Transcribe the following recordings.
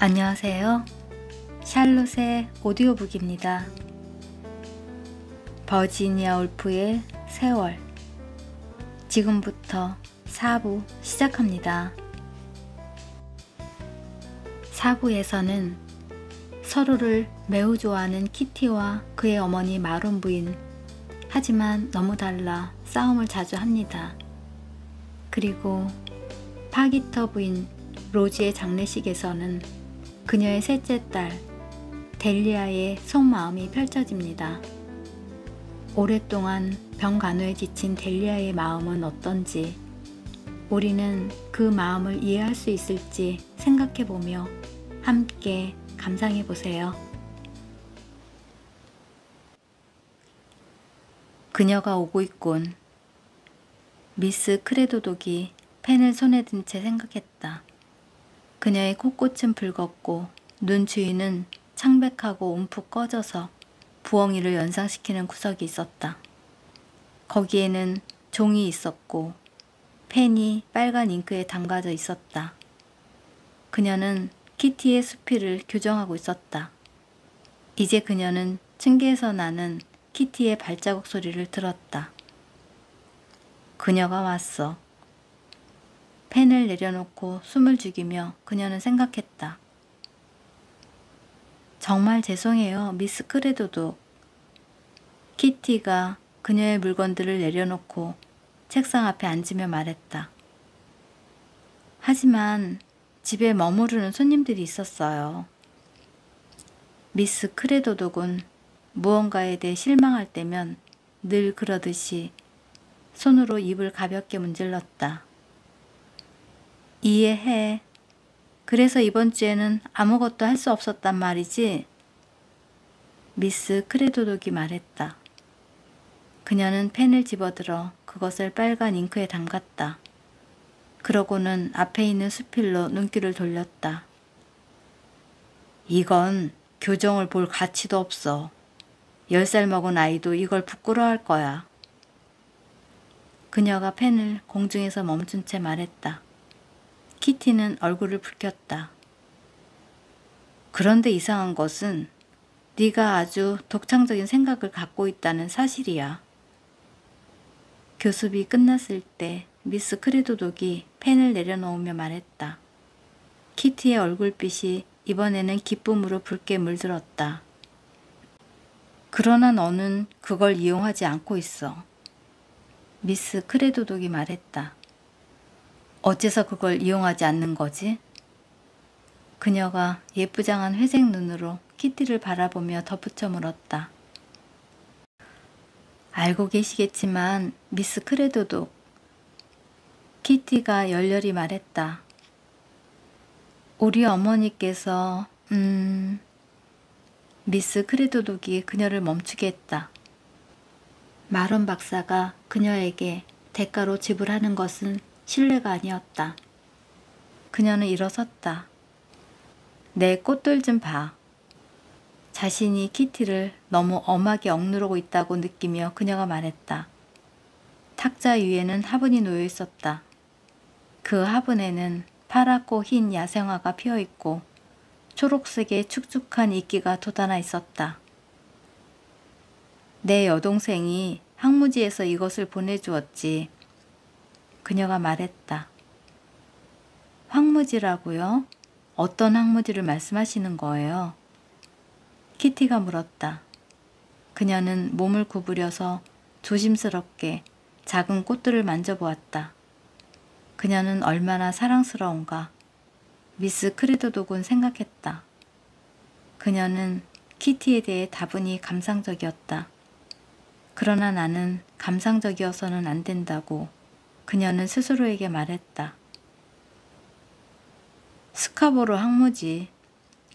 안녕하세요. 샬롯의 오디오북입니다. 버지니아 울프의 세월. 지금부터 4부 시작합니다. 4부에서는 서로를 매우 좋아하는 키티와 그의 어머니 마론 부인, 하지만 너무 달라 싸움을 자주 합니다. 그리고 파기터 부인 로지의 장례식에서는 그녀의 셋째 딸 델리아의 속마음이 펼쳐집니다. 오랫동안 병간호에 지친 델리아의 마음은 어떤지, 우리는 그 마음을 이해할 수 있을지 생각해보며 함께 감상해보세요. 그녀가 오고 있군. 미스 크레도독이 펜을 손에 든 채 생각했다. 그녀의 콧꽃은 붉었고 눈 주위는 창백하고 움푹 꺼져서 부엉이를 연상시키는 구석이 있었다. 거기에는 종이 있었고 펜이 빨간 잉크에 담가져 있었다. 그녀는 키티의 수필을 교정하고 있었다. 이제 그녀는 층계에서 나는 키티의 발자국 소리를 들었다. 그녀가 왔어. 펜을 내려놓고 숨을 죽이며 그녀는 생각했다. 정말 죄송해요, 미스 크레도독. 키티가 그녀의 물건들을 내려놓고 책상 앞에 앉으며 말했다. 하지만 집에 머무르는 손님들이 있었어요. 미스 크레도독은 무언가에 대해 실망할 때면 늘 그러듯이 손으로 입을 가볍게 문질렀다. 이해해. 그래서 이번 주에는 아무것도 할 수 없었단 말이지? 미스 크레도독이 말했다. 그녀는 펜을 집어들어 그것을 빨간 잉크에 담갔다. 그러고는 앞에 있는 수필로 눈길을 돌렸다. 이건 교정을 볼 가치도 없어. 10살 먹은 아이도 이걸 부끄러워할 거야. 그녀가 펜을 공중에서 멈춘 채 말했다. 키티는 얼굴을 붉혔다. 그런데 이상한 것은 네가 아주 독창적인 생각을 갖고 있다는 사실이야. 교습이 끝났을 때 미스 크레도독이 펜을 내려놓으며 말했다. 키티의 얼굴빛이 이번에는 기쁨으로 붉게 물들었다. 그러나 너는 그걸 이용하지 않고 있어. 미스 크레도독이 말했다. 어째서 그걸 이용하지 않는 거지? 그녀가 예쁘장한 회색 눈으로 키티를 바라보며 덧붙여 물었다. 알고 계시겠지만 미스 크레도독. 키티가 열렬히 말했다. 우리 어머니께서 미스 크레도독이 그녀를 멈추게 했다. 마론 박사가 그녀에게 대가로 지불하는 것은 신뢰가 아니었다. 그녀는 일어섰다. 내 꽃들 좀 봐. 자신이 키티를 너무 엄하게 억누르고 있다고 느끼며 그녀가 말했다. 탁자 위에는 화분이 놓여 있었다. 그 화분에는 파랗고 흰 야생화가 피어 있고 초록색의 축축한 이끼가 돋아나 있었다. 내 여동생이 황무지에서 이것을 보내주었지. 그녀가 말했다. 황무지라고요? 어떤 황무지를 말씀하시는 거예요? 키티가 물었다. 그녀는 몸을 구부려서 조심스럽게 작은 꽃들을 만져보았다. 그녀는 얼마나 사랑스러운가. 미스 크레도독은 생각했다. 그녀는 키티에 대해 다분히 감상적이었다. 그러나 나는 감상적이어서는 안 된다고 그녀는 스스로에게 말했다. 스카보로 황무지.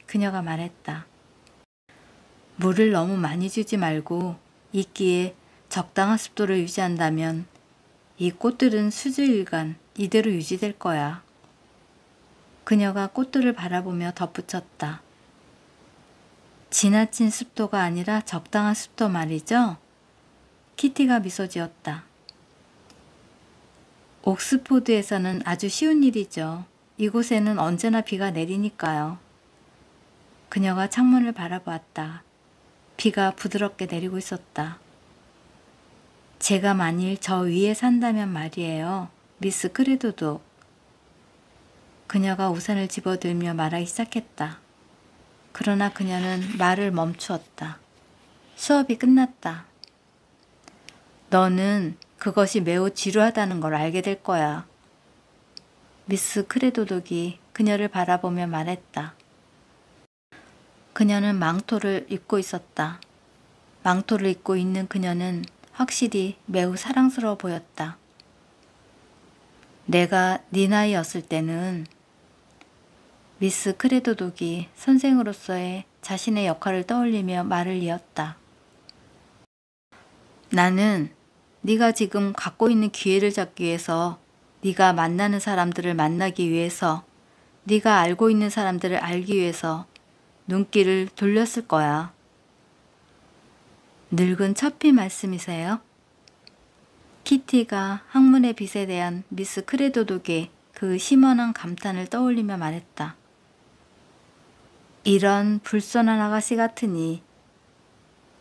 그녀가 말했다. 물을 너무 많이 주지 말고 이끼에 적당한 습도를 유지한다면 이 꽃들은 수주일간 이대로 유지될 거야. 그녀가 꽃들을 바라보며 덧붙였다. 지나친 습도가 아니라 적당한 습도 말이죠? 키티가 미소 지었다. 옥스포드에서는 아주 쉬운 일이죠. 이곳에는 언제나 비가 내리니까요. 그녀가 창문을 바라보았다. 비가 부드럽게 내리고 있었다. 제가 만일 저 위에 산다면 말이에요. 미스 크레도도. 그녀가 우산을 집어들며 말하기 시작했다. 그러나 그녀는 말을 멈추었다. 수업이 끝났다. 너는 그것이 매우 지루하다는 걸 알게 될 거야. 미스 크레도독이 그녀를 바라보며 말했다. 그녀는 망토를 입고 있었다. 망토를 입고 있는 그녀는 확실히 매우 사랑스러워 보였다. 내가 네 나이였을 때는 미스 크레도독이 선생으로서의 자신의 역할을 떠올리며 말을 이었다. 나는 네가 지금 갖고 있는 기회를 잡기 위해서, 네가 만나는 사람들을 만나기 위해서, 네가 알고 있는 사람들을 알기 위해서 눈길을 돌렸을 거야. 늙은 처피 말씀이세요? 키티가 학문의 빛에 대한 미스 크레도독의 그 심원한 감탄을 떠올리며 말했다. 이런 불손한 아가씨 같으니.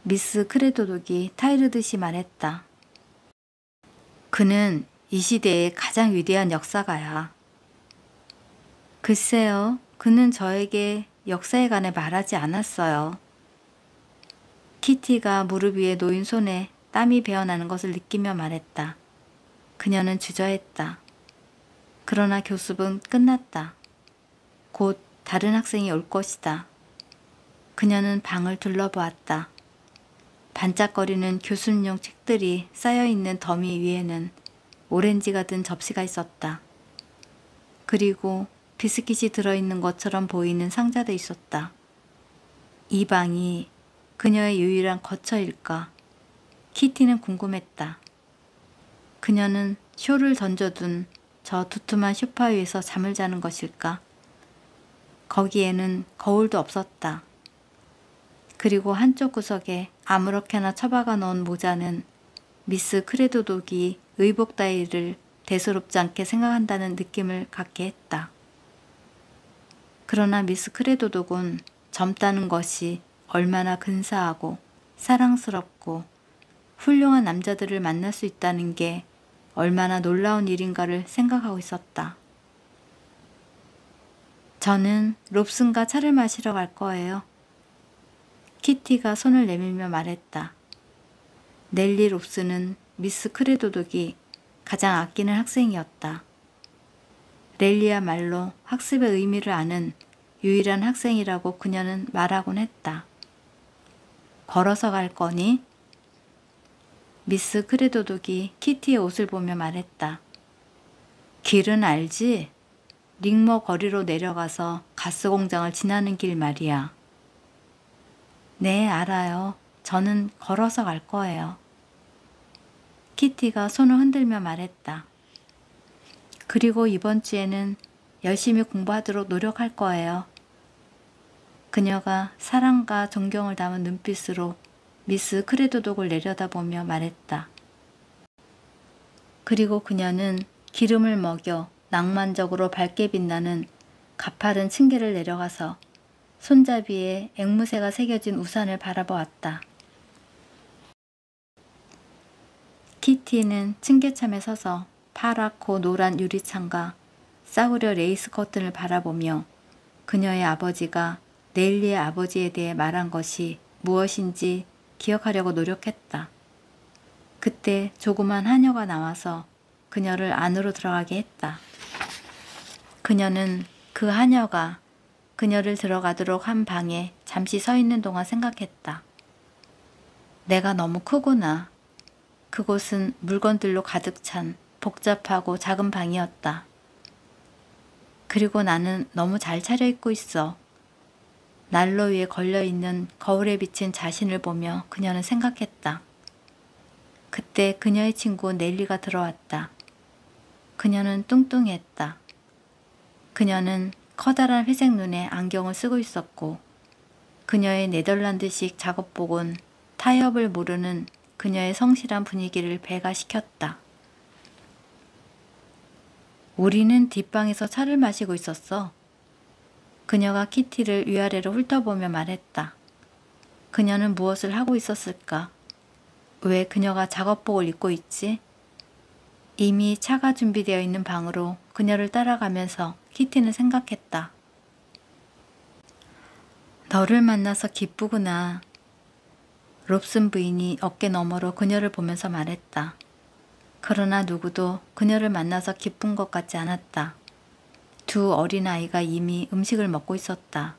미스 크레도독이 타이르듯이 말했다. 그는 이 시대의 가장 위대한 역사가야. 글쎄요, 그는 저에게 역사에 관해 말하지 않았어요. 키티가 무릎 위에 놓인 손에 땀이 배어나는 것을 느끼며 말했다. 그녀는 주저했다. 그러나 교습은 끝났다. 곧 다른 학생이 올 것이다. 그녀는 방을 둘러보았다. 반짝거리는 교습용 책들이 쌓여있는 더미 위에는 오렌지가 든 접시가 있었다. 그리고 비스킷이 들어있는 것처럼 보이는 상자도 있었다. 이 방이 그녀의 유일한 거처일까? 키티는 궁금했다. 그녀는 쇼를 던져둔 저 두툼한 소파 위에서 잠을 자는 것일까? 거기에는 거울도 없었다. 그리고 한쪽 구석에 아무렇게나 처박아 놓은 모자는 미스 크레도독이 의복 따위를 대수롭지 않게 생각한다는 느낌을 갖게 했다. 그러나 미스 크레도독은 젊다는 것이 얼마나 근사하고 사랑스럽고 훌륭한 남자들을 만날 수 있다는 게 얼마나 놀라운 일인가를 생각하고 있었다. 저는 롭슨과 차를 마시러 갈 거예요. 키티가 손을 내밀며 말했다. 넬리 롭슨은 미스 크레도독이 가장 아끼는 학생이었다. 렐리야말로 학습의 의미를 아는 유일한 학생이라고 그녀는 말하곤 했다. 걸어서 갈 거니? 미스 크레도독이 키티의 옷을 보며 말했다. 길은 알지? 링모 거리로 내려가서 가스 공장을 지나는 길 말이야. 네, 알아요. 저는 걸어서 갈 거예요. 키티가 손을 흔들며 말했다. 그리고 이번 주에는 열심히 공부하도록 노력할 거예요. 그녀가 사랑과 존경을 담은 눈빛으로 미스 크레도독을 내려다보며 말했다. 그리고 그녀는 기름을 먹여 낭만적으로 밝게 빛나는 가파른 층계를 내려가서 손잡이에 앵무새가 새겨진 우산을 바라보았다. 키티는 층계참에 서서 파랗고 노란 유리창과 싸구려 레이스 커튼을 바라보며 그녀의 아버지가 넬리의 아버지에 대해 말한 것이 무엇인지 기억하려고 노력했다. 그때 조그만 하녀가 나와서 그녀를 안으로 들어가게 했다. 그녀는 그 하녀가 그녀를 들어가도록 한 방에 잠시 서 있는 동안 생각했다. 내가 너무 크구나. 그곳은 물건들로 가득 찬 복잡하고 작은 방이었다. 그리고 나는 너무 잘 차려입고 있어. 난로 위에 걸려있는 거울에 비친 자신을 보며 그녀는 생각했다. 그때 그녀의 친구 넬리가 들어왔다. 그녀는 뚱뚱했다. 그녀는 커다란 회색 눈에 안경을 쓰고 있었고 그녀의 네덜란드식 작업복은 타협을 모르는 그녀의 성실한 분위기를 배가시켰다. 우리는 뒷방에서 차를 마시고 있었어. 그녀가 키티를 위아래로 훑어보며 말했다. 그녀는 무엇을 하고 있었을까? 왜 그녀가 작업복을 입고 있지? 이미 차가 준비되어 있는 방으로 그녀를 따라가면서 키티는 생각했다. 너를 만나서 기쁘구나. 롭슨 부인이 어깨 너머로 그녀를 보면서 말했다. 그러나 누구도 그녀를 만나서 기쁜 것 같지 않았다. 두 어린아이가 이미 음식을 먹고 있었다.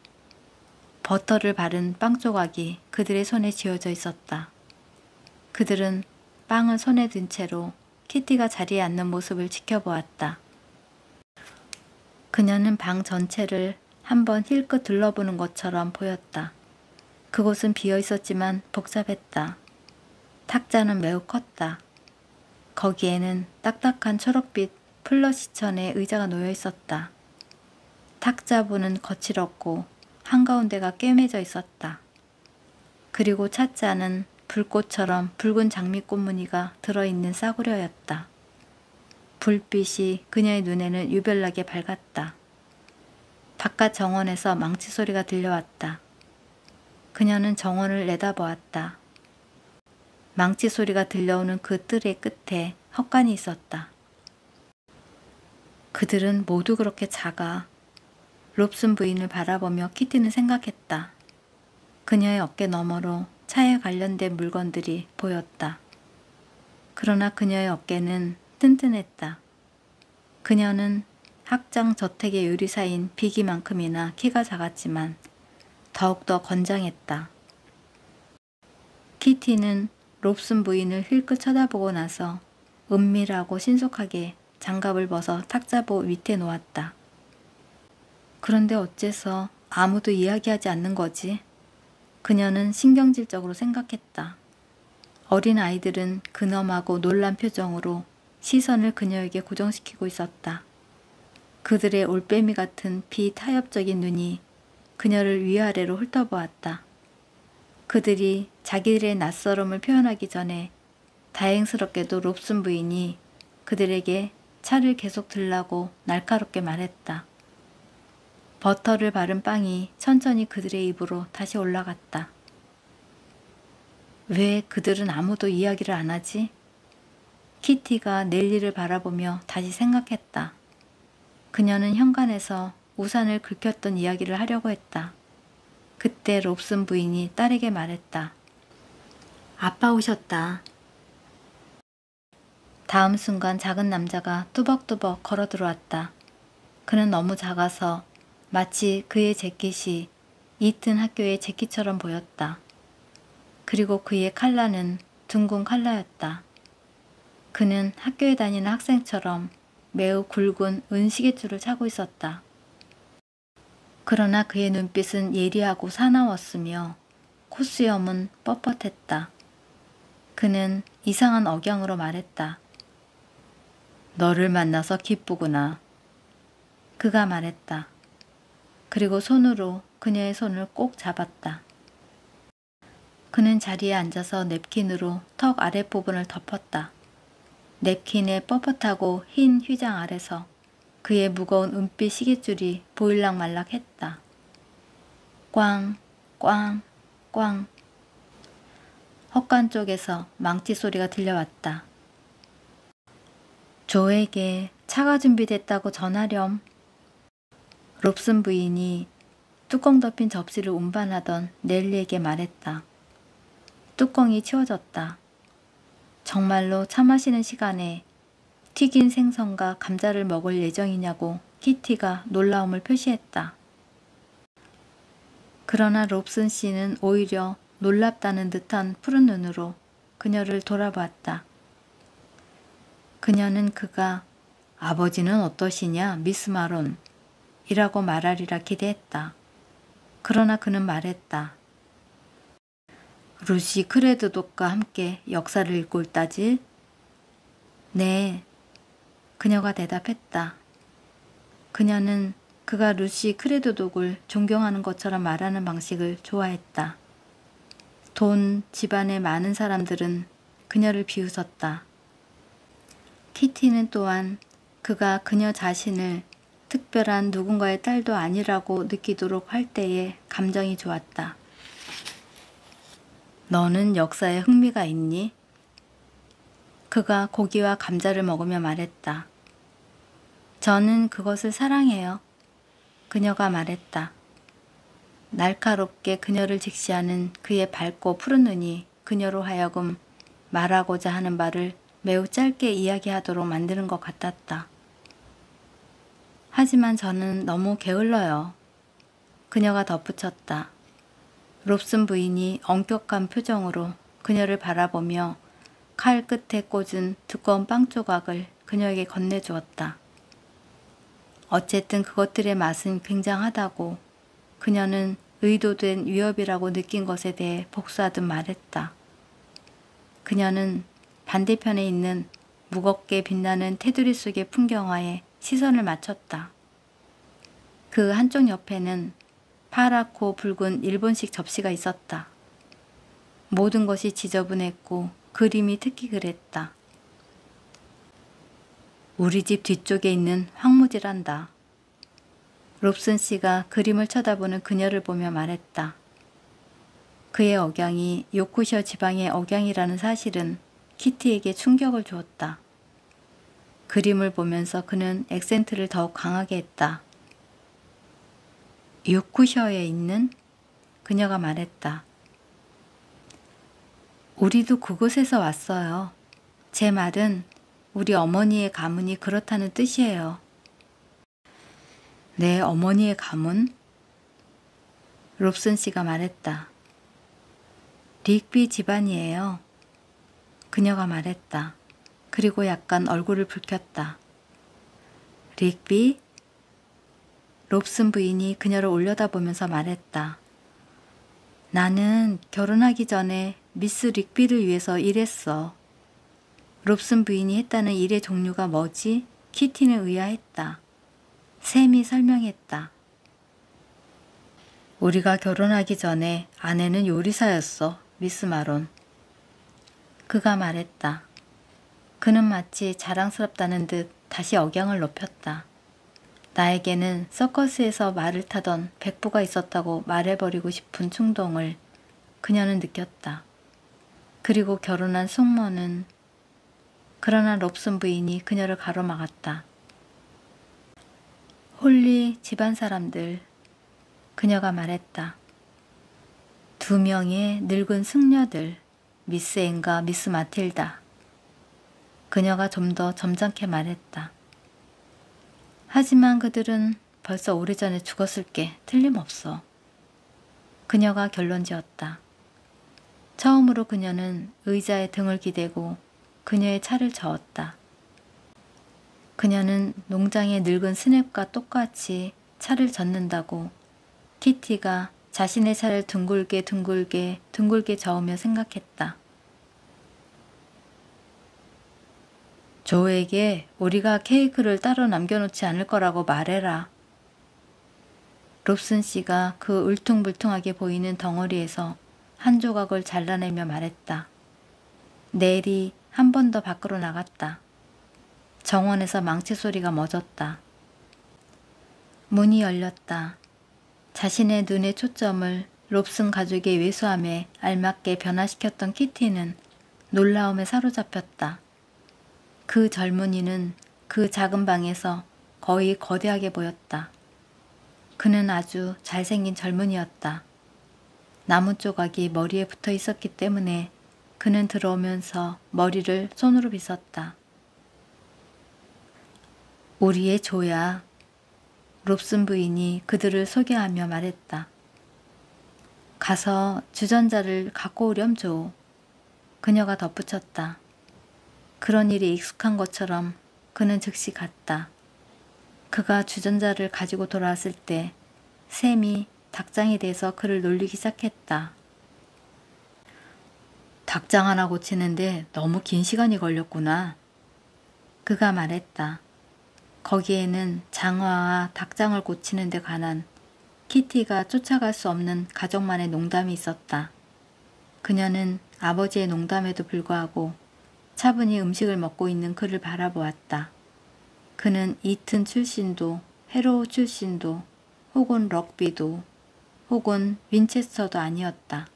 버터를 바른 빵 조각이 그들의 손에 쥐어져 있었다. 그들은 빵을 손에 든 채로 키티가 자리에 앉는 모습을 지켜보았다. 그녀는 방 전체를 한번 힐끗 둘러보는 것처럼 보였다. 그곳은 비어 있었지만 복잡했다. 탁자는 매우 컸다. 거기에는 딱딱한 초록빛 플러시천의 의자가 놓여 있었다. 탁자부는 거칠었고 한가운데가 꿰매져 있었다. 그리고 찻잔은 불꽃처럼 붉은 장미꽃 무늬가 들어있는 싸구려였다. 불빛이 그녀의 눈에는 유별나게 밝았다. 바깥 정원에서 망치 소리가 들려왔다. 그녀는 정원을 내다보았다. 망치 소리가 들려오는 그 뜰의 끝에 헛간이 있었다. 그들은 모두 그렇게 작아. 롭슨 부인을 바라보며 키티는 생각했다. 그녀의 어깨 너머로 차에 관련된 물건들이 보였다. 그러나 그녀의 어깨는 튼튼했다. 그녀는 학장 저택의 요리사인 비기만큼이나 키가 작았지만 더욱더 건장했다. 키티는 롭슨 부인을 힐끗 쳐다보고 나서 은밀하고 신속하게 장갑을 벗어 탁자보 밑에 놓았다. 그런데 어째서 아무도 이야기하지 않는 거지? 그녀는 신경질적으로 생각했다. 어린 아이들은 근엄하고 놀란 표정으로 시선을 그녀에게 고정시키고 있었다. 그들의 올빼미 같은 비타협적인 눈이 그녀를 위아래로 훑어보았다. 그들이 자기들의 낯설음을 표현하기 전에 다행스럽게도 롭슨 부인이 그들에게 차를 계속 들라고 날카롭게 말했다. 버터를 바른 빵이 천천히 그들의 입으로 다시 올라갔다. 왜 그들은 아무도 이야기를 안 하지? 키티가 넬리를 바라보며 다시 생각했다. 그녀는 현관에서 우산을 긁혔던 이야기를 하려고 했다. 그때 롭슨 부인이 딸에게 말했다. 아빠 오셨다. 다음 순간 작은 남자가 뚜벅뚜벅 걸어 들어왔다. 그는 너무 작아서 마치 그의 재킷이 이튼 학교의 재킷처럼 보였다. 그리고 그의 칼라는 둥근 칼라였다. 그는 학교에 다니는 학생처럼 매우 굵은 은시계줄을 차고 있었다. 그러나 그의 눈빛은 예리하고 사나웠으며 콧수염은 뻣뻣했다. 그는 이상한 억양으로 말했다. 너를 만나서 기쁘구나. 그가 말했다. 그리고 손으로 그녀의 손을 꼭 잡았다. 그는 자리에 앉아서 냅킨으로 턱 아랫부분을 덮었다. 냅킨의 뻣뻣하고 흰 휘장 아래서 그의 무거운 은빛 시계줄이 보일락말락 했다. 꽝, 꽝, 꽝. 헛간 쪽에서 망치 소리가 들려왔다. 조에게 차가 준비됐다고 전하렴. 롭슨 부인이 뚜껑 덮인 접시를 운반하던 넬리에게 말했다. 뚜껑이 치워졌다. 정말로 차 마시는 시간에 튀긴 생선과 감자를 먹을 예정이냐고 키티가 놀라움을 표시했다. 그러나 롭슨 씨는 오히려 놀랍다는 듯한 푸른 눈으로 그녀를 돌아보았다. 그녀는 그가 아버지는 어떠시냐 미스 마론 이라고 말하리라 기대했다. 그러나 그는 말했다. 루시 크레드독과 함께 역사를 읽고 있다지? 네. 그녀가 대답했다. 그녀는 그가 루시 크레드독을 존경하는 것처럼 말하는 방식을 좋아했다. 돈, 집안의 많은 사람들은 그녀를 비웃었다. 키티는 또한 그가 그녀 자신을 특별한 누군가의 딸도 아니라고 느끼도록 할 때에 감정이 좋았다. 너는 역사에 흥미가 있니? 그가 고기와 감자를 먹으며 말했다. 저는 그것을 사랑해요. 그녀가 말했다. 날카롭게 그녀를 직시하는 그의 밝고 푸른 눈이 그녀로 하여금 말하고자 하는 말을 매우 짧게 이야기하도록 만드는 것 같았다. 하지만 저는 너무 게을러요. 그녀가 덧붙였다. 롭슨 부인이 엄격한 표정으로 그녀를 바라보며 칼 끝에 꽂은 두꺼운 빵 조각을 그녀에게 건네주었다. 어쨌든 그것들의 맛은 굉장하다고 그녀는 의도된 위협이라고 느낀 것에 대해 복수하듯 말했다. 그녀는 반대편에 있는 무겁게 빛나는 테두리 속의 풍경화에 시선을 맞췄다. 그 한쪽 옆에는 파랗고 붉은 일본식 접시가 있었다. 모든 것이 지저분했고 그림이 특히 그랬다. 우리 집 뒤쪽에 있는 황무지란다. 롭슨 씨가 그림을 쳐다보는 그녀를 보며 말했다. 그의 억양이 요쿠셔 지방의 억양이라는 사실은 키티에게 충격을 주었다. 그림을 보면서 그는 액센트를 더욱 강하게 했다. 요쿠셔에 있는? 그녀가 말했다. 우리도 그곳에서 왔어요. 제 말은 우리 어머니의 가문이 그렇다는 뜻이에요. 내 어머니의 가문? 롭슨 씨가 말했다. 릭비 집안이에요. 그녀가 말했다. 그리고 약간 얼굴을 붉혔다. 릭비? 롭슨 부인이 그녀를 올려다보면서 말했다. 나는 결혼하기 전에 미스 릭비를 위해서 일했어. 롭슨 부인이 했다는 일의 종류가 뭐지? 키티는 의아했다. 샘이 설명했다. 우리가 결혼하기 전에 아내는 요리사였어, 미스 마론. 그가 말했다. 그는 마치 자랑스럽다는 듯 다시 억양을 높였다. 나에게는 서커스에서 말을 타던 백부가 있었다고 말해버리고 싶은 충동을 그녀는 느꼈다. 그리고 결혼한 숙모는 그러나 롭슨 부인이 그녀를 가로막았다. 홀리 집안 사람들, 그녀가 말했다. 2명의 늙은 승려들, 미스 앤과 미스 마틸다. 그녀가 좀 더 점잖게 말했다. 하지만 그들은 벌써 오래전에 죽었을 게 틀림없어. 그녀가 결론지었다. 처음으로 그녀는 의자에 등을 기대고 그녀의 차를 저었다. 그녀는 농장의 늙은 스냅과 똑같이 차를 젓는다고 키티가 자신의 차를 둥글게 저으며 생각했다. 조에게 우리가 케이크를 따로 남겨놓지 않을 거라고 말해라. 롭슨 씨가 그 울퉁불퉁하게 보이는 덩어리에서 한 조각을 잘라내며 말했다. 넬이 한 번 더 밖으로 나갔다. 정원에서 망치 소리가 멎었다. 문이 열렸다. 자신의 눈의 초점을 롭슨 가족의 외수함에 알맞게 변화시켰던 키티는 놀라움에 사로잡혔다. 그 젊은이는 그 작은 방에서 거의 거대하게 보였다. 그는 아주 잘생긴 젊은이였다. 나무 조각이 머리에 붙어 있었기 때문에 그는 들어오면서 머리를 손으로 빗었다. 우리의 조야. 롭슨 부인이 그들을 소개하며 말했다. 가서 주전자를 갖고 오렴 조. 그녀가 덧붙였다. 그런 일이 익숙한 것처럼 그는 즉시 갔다. 그가 주전자를 가지고 돌아왔을 때 샘이 닭장에 대해서 그를 놀리기 시작했다. 닭장 하나 고치는데 너무 긴 시간이 걸렸구나. 그가 말했다. 거기에는 장화와 닭장을 고치는 데 관한 키티가 쫓아갈 수 없는 가족만의 농담이 있었다. 그녀는 아버지의 농담에도 불구하고 차분히 음식을 먹고 있는 그를 바라보았다. 그는 이튼 출신도 헤로우 출신도 혹은 럭비도 혹은 윈체스터도 아니었다.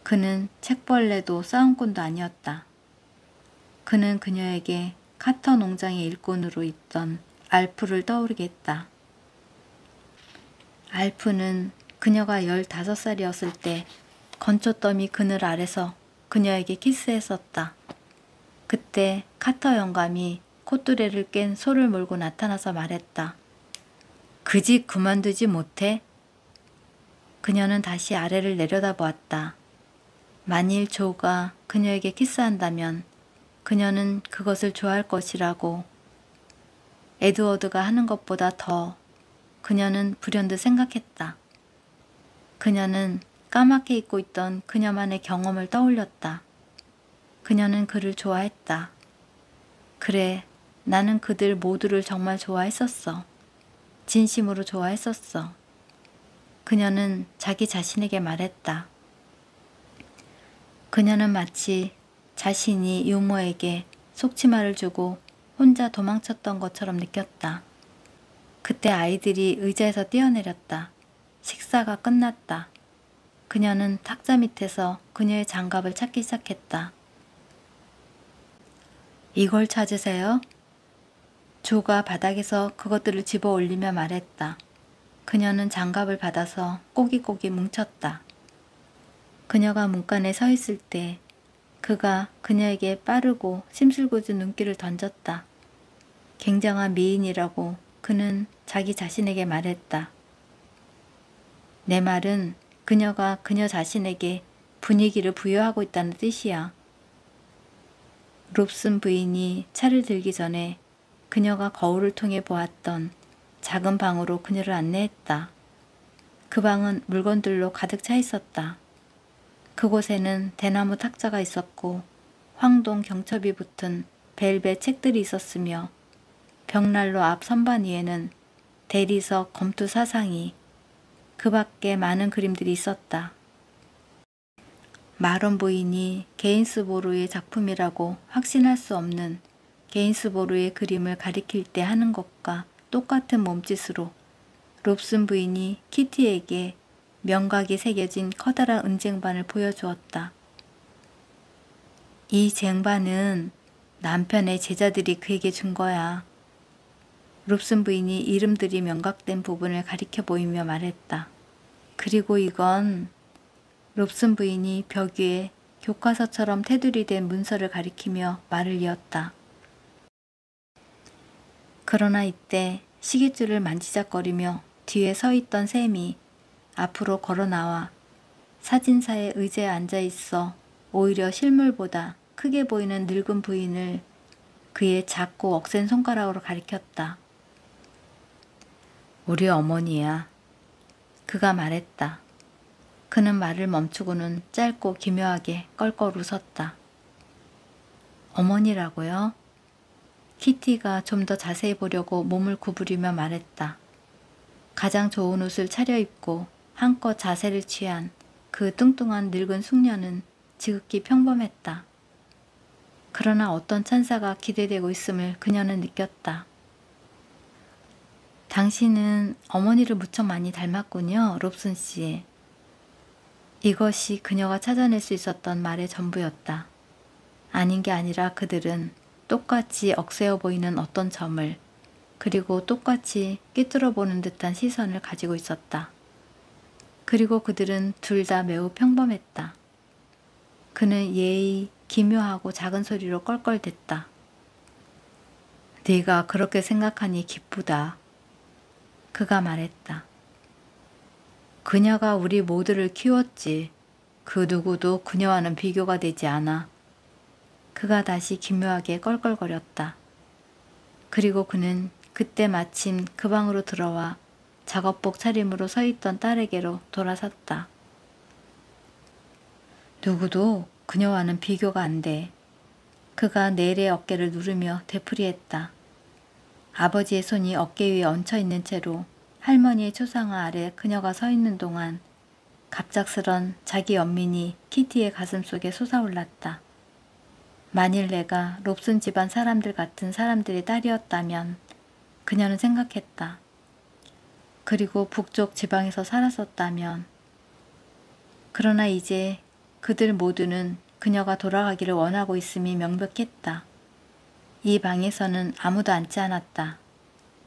그는 책벌레도 싸움꾼도 아니었다. 그는 그녀에게 카터 농장의 일꾼으로 있던 알프를 떠오르게 했다. 알프는 그녀가 15살이었을 때 건초더미 그늘 아래서 그녀에게 키스했었다. 그때 카터 영감이 콧뚜레를 깬 소를 몰고 나타나서 말했다. 그 집 그만두지 못해? 그녀는 다시 아래를 내려다보았다. 만일 조가 그녀에게 키스한다면 그녀는 그것을 좋아할 것이라고 에드워드가 하는 것보다 더 그녀는 불현듯 생각했다. 그녀는 까맣게 잊고 있던 그녀만의 경험을 떠올렸다. 그녀는 그를 좋아했다. 그래, 나는 그들 모두를 정말 좋아했었어. 진심으로 좋아했었어. 그녀는 자기 자신에게 말했다. 그녀는 마치 자신이 유모에게 속치마를 주고 혼자 도망쳤던 것처럼 느꼈다. 그때 아이들이 의자에서 뛰어내렸다. 식사가 끝났다. 그녀는 탁자 밑에서 그녀의 장갑을 찾기 시작했다. 이걸 찾으세요? 조가 바닥에서 그것들을 집어 올리며 말했다. 그녀는 장갑을 받아서 꼬깃꼬깃 뭉쳤다. 그녀가 문간에 서 있을 때 그가 그녀에게 빠르고 심술궂은 눈길을 던졌다. 굉장한 미인이라고 그는 자기 자신에게 말했다. 내 말은 그녀가 그녀 자신에게 분위기를 부여하고 있다는 뜻이야. 롭슨 부인이 차를 들기 전에 그녀가 거울을 통해 보았던 작은 방으로 그녀를 안내했다. 그 방은 물건들로 가득 차 있었다. 그곳에는 대나무 탁자가 있었고 황동 경첩이 붙은 벨벳 책들이 있었으며 벽난로 앞 선반 위에는 대리석 검투 사상이 그 밖에 많은 그림들이 있었다. 마론 부인이 게인스보로의 작품이라고 확신할 수 없는 게인스보로의 그림을 가리킬 때 하는 것과 똑같은 몸짓으로 롭슨 부인이 키티에게 명각이 새겨진 커다란 은쟁반을 보여주었다. 이 쟁반은 남편의 제자들이 그에게 준 거야. 롭슨 부인이 이름들이 명각된 부분을 가리켜 보이며 말했다. 그리고 이건 롭슨 부인이 벽 위에 교과서처럼 테두리 된 문서를 가리키며 말을 이었다. 그러나 이때 시계줄을 만지작거리며 뒤에 서 있던 샘이 앞으로 걸어 나와 사진사의 의자에 앉아 있어 오히려 실물보다 크게 보이는 늙은 부인을 그의 작고 억센 손가락으로 가리켰다. 우리 어머니야. 그가 말했다. 그는 말을 멈추고는 짧고 기묘하게 껄껄 웃었다. 어머니라고요? 키티가 좀 더 자세히 보려고 몸을 구부리며 말했다. 가장 좋은 옷을 차려입고 한껏 자세를 취한 그 뚱뚱한 늙은 숙녀는 지극히 평범했다. 그러나 어떤 찬사가 기대되고 있음을 그녀는 느꼈다. 당신은 어머니를 무척 많이 닮았군요, 롭슨 씨. 이것이 그녀가 찾아낼 수 있었던 말의 전부였다. 아닌 게 아니라 그들은 똑같이 억세어 보이는 어떤 점을 그리고 똑같이 꿰뚫어 보는 듯한 시선을 가지고 있었다. 그리고 그들은 둘 다 매우 평범했다. 그는 예의 기묘하고 작은 소리로 껄껄댔다. 네가 그렇게 생각하니 기쁘다. 그가 말했다. 그녀가 우리 모두를 키웠지. 그 누구도 그녀와는 비교가 되지 않아. 그가 다시 기묘하게 껄껄거렸다. 그리고 그는 그때 마침 그 방으로 들어와 작업복 차림으로 서 있던 딸에게로 돌아섰다. 누구도 그녀와는 비교가 안 돼. 그가 넬의 어깨를 누르며 되풀이했다. 아버지의 손이 어깨 위에 얹혀 있는 채로 할머니의 초상화 아래 그녀가 서 있는 동안 갑작스런 자기 연민이 키티의 가슴속에 솟아올랐다. 만일 내가 롭슨 집안 사람들 같은 사람들의 딸이었다면 그녀는 생각했다. 그리고 북쪽 지방에서 살았었다면. 그러나 이제 그들 모두는 그녀가 돌아가기를 원하고 있음이 명백했다. 이 방에서는 아무도 앉지 않았다.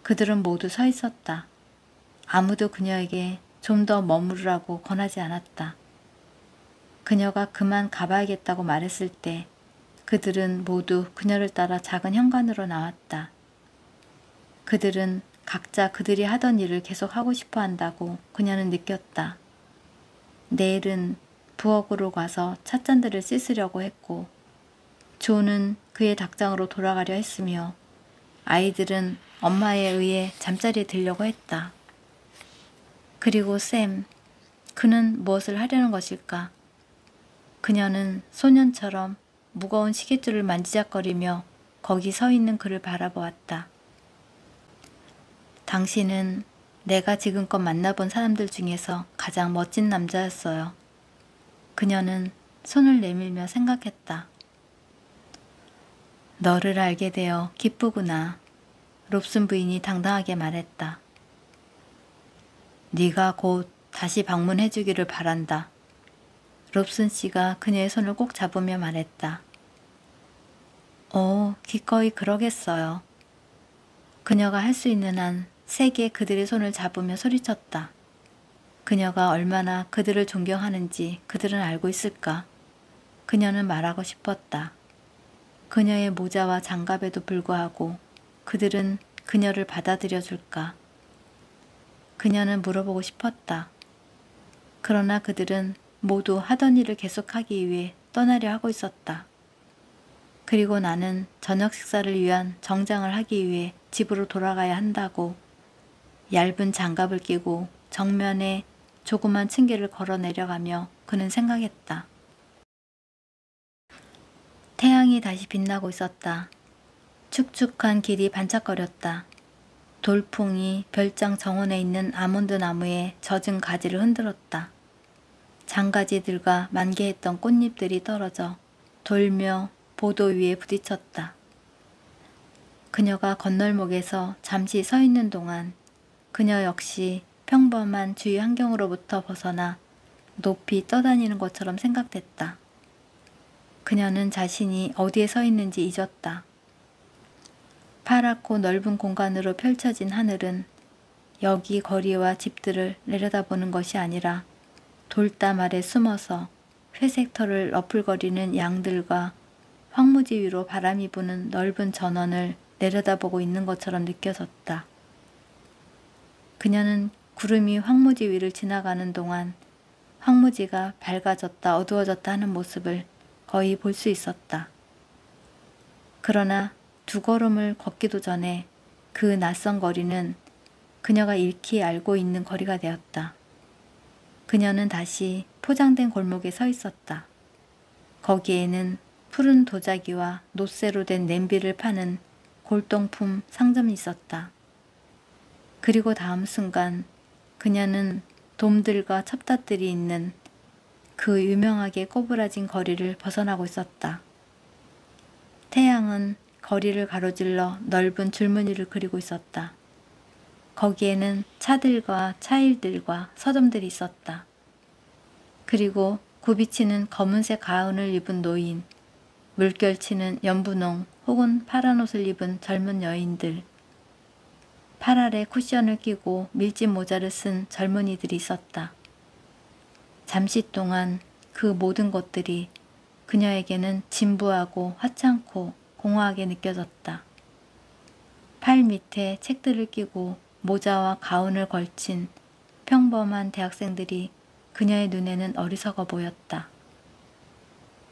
그들은 모두 서 있었다. 아무도 그녀에게 좀 더 머무르라고 권하지 않았다. 그녀가 그만 가봐야겠다고 말했을 때 그들은 모두 그녀를 따라 작은 현관으로 나왔다. 그들은 각자 그들이 하던 일을 계속하고 싶어 한다고 그녀는 느꼈다. 내일은 부엌으로 가서 찻잔들을 씻으려고 했고 조는 그의 닭장으로 돌아가려 했으며 아이들은 엄마에 의해 잠자리에 들려고 했다. 그리고 샘, 그는 무엇을 하려는 것일까? 그녀는 소년처럼 무거운 시계줄을 만지작거리며 거기 서 있는 그를 바라보았다. 당신은 내가 지금껏 만나본 사람들 중에서 가장 멋진 남자였어요. 그녀는 손을 내밀며 생각했다. 너를 알게 되어 기쁘구나. 롭슨 부인이 당당하게 말했다. 네가 곧 다시 방문해 주기를 바란다. 롭슨 씨가 그녀의 손을 꼭 잡으며 말했다. 기꺼이 그러겠어요. 그녀가 할 수 있는 한 세게 그들의 손을 잡으며 소리쳤다. 그녀가 얼마나 그들을 존경하는지 그들은 알고 있을까? 그녀는 말하고 싶었다. 그녀의 모자와 장갑에도 불구하고 그들은 그녀를 받아들여 줄까? 그녀는 물어보고 싶었다. 그러나 그들은 모두 하던 일을 계속하기 위해 떠나려 하고 있었다. 그리고 나는 저녁 식사를 위한 정장을 하기 위해 집으로 돌아가야 한다고 얇은 장갑을 끼고 정면에 조그만 층계를 걸어 내려가며 그는 생각했다. 태양이 다시 빛나고 있었다. 축축한 길이 반짝거렸다. 돌풍이 별장 정원에 있는 아몬드 나무에 젖은 가지를 흔들었다. 장가지들과 만개했던 꽃잎들이 떨어져 돌며 보도 위에 부딪혔다. 그녀가 건널목에서 잠시 서 있는 동안 그녀 역시 평범한 주위 환경으로부터 벗어나 높이 떠다니는 것처럼 생각됐다. 그녀는 자신이 어디에 서 있는지 잊었다. 파랗고 넓은 공간으로 펼쳐진 하늘은 여기 거리와 집들을 내려다보는 것이 아니라 돌담 아래 숨어서 회색 털을 너풀거리는 양들과 황무지 위로 바람이 부는 넓은 전원을 내려다보고 있는 것처럼 느껴졌다. 그녀는 구름이 황무지 위를 지나가는 동안 황무지가 밝아졌다 어두워졌다 하는 모습을 거의 볼 수 있었다. 그러나 두 걸음을 걷기도 전에 그 낯선 거리는 그녀가 익히 알고 있는 거리가 되었다. 그녀는 다시 포장된 골목에 서 있었다. 거기에는 푸른 도자기와 놋쇠로 된 냄비를 파는 골동품 상점이 있었다. 그리고 다음 순간 그녀는 돔들과 첩tat들이 있는 그 유명하게 꼬부라진 거리를 벗어나고 있었다. 태양은 거리를 가로질러 넓은 줄무늬를 그리고 있었다. 거기에는 차들과 차일들과 서점들이 있었다. 그리고 굽이치는 검은색 가운을 입은 노인, 물결치는 연분홍 혹은 파란 옷을 입은 젊은 여인들, 팔 아래 쿠션을 끼고 밀짚 모자를 쓴 젊은이들이 있었다. 잠시 동안 그 모든 것들이 그녀에게는 진부하고 화창고 공허하게 느껴졌다. 팔 밑에 책들을 끼고 모자와 가운을 걸친 평범한 대학생들이 그녀의 눈에는 어리석어 보였다.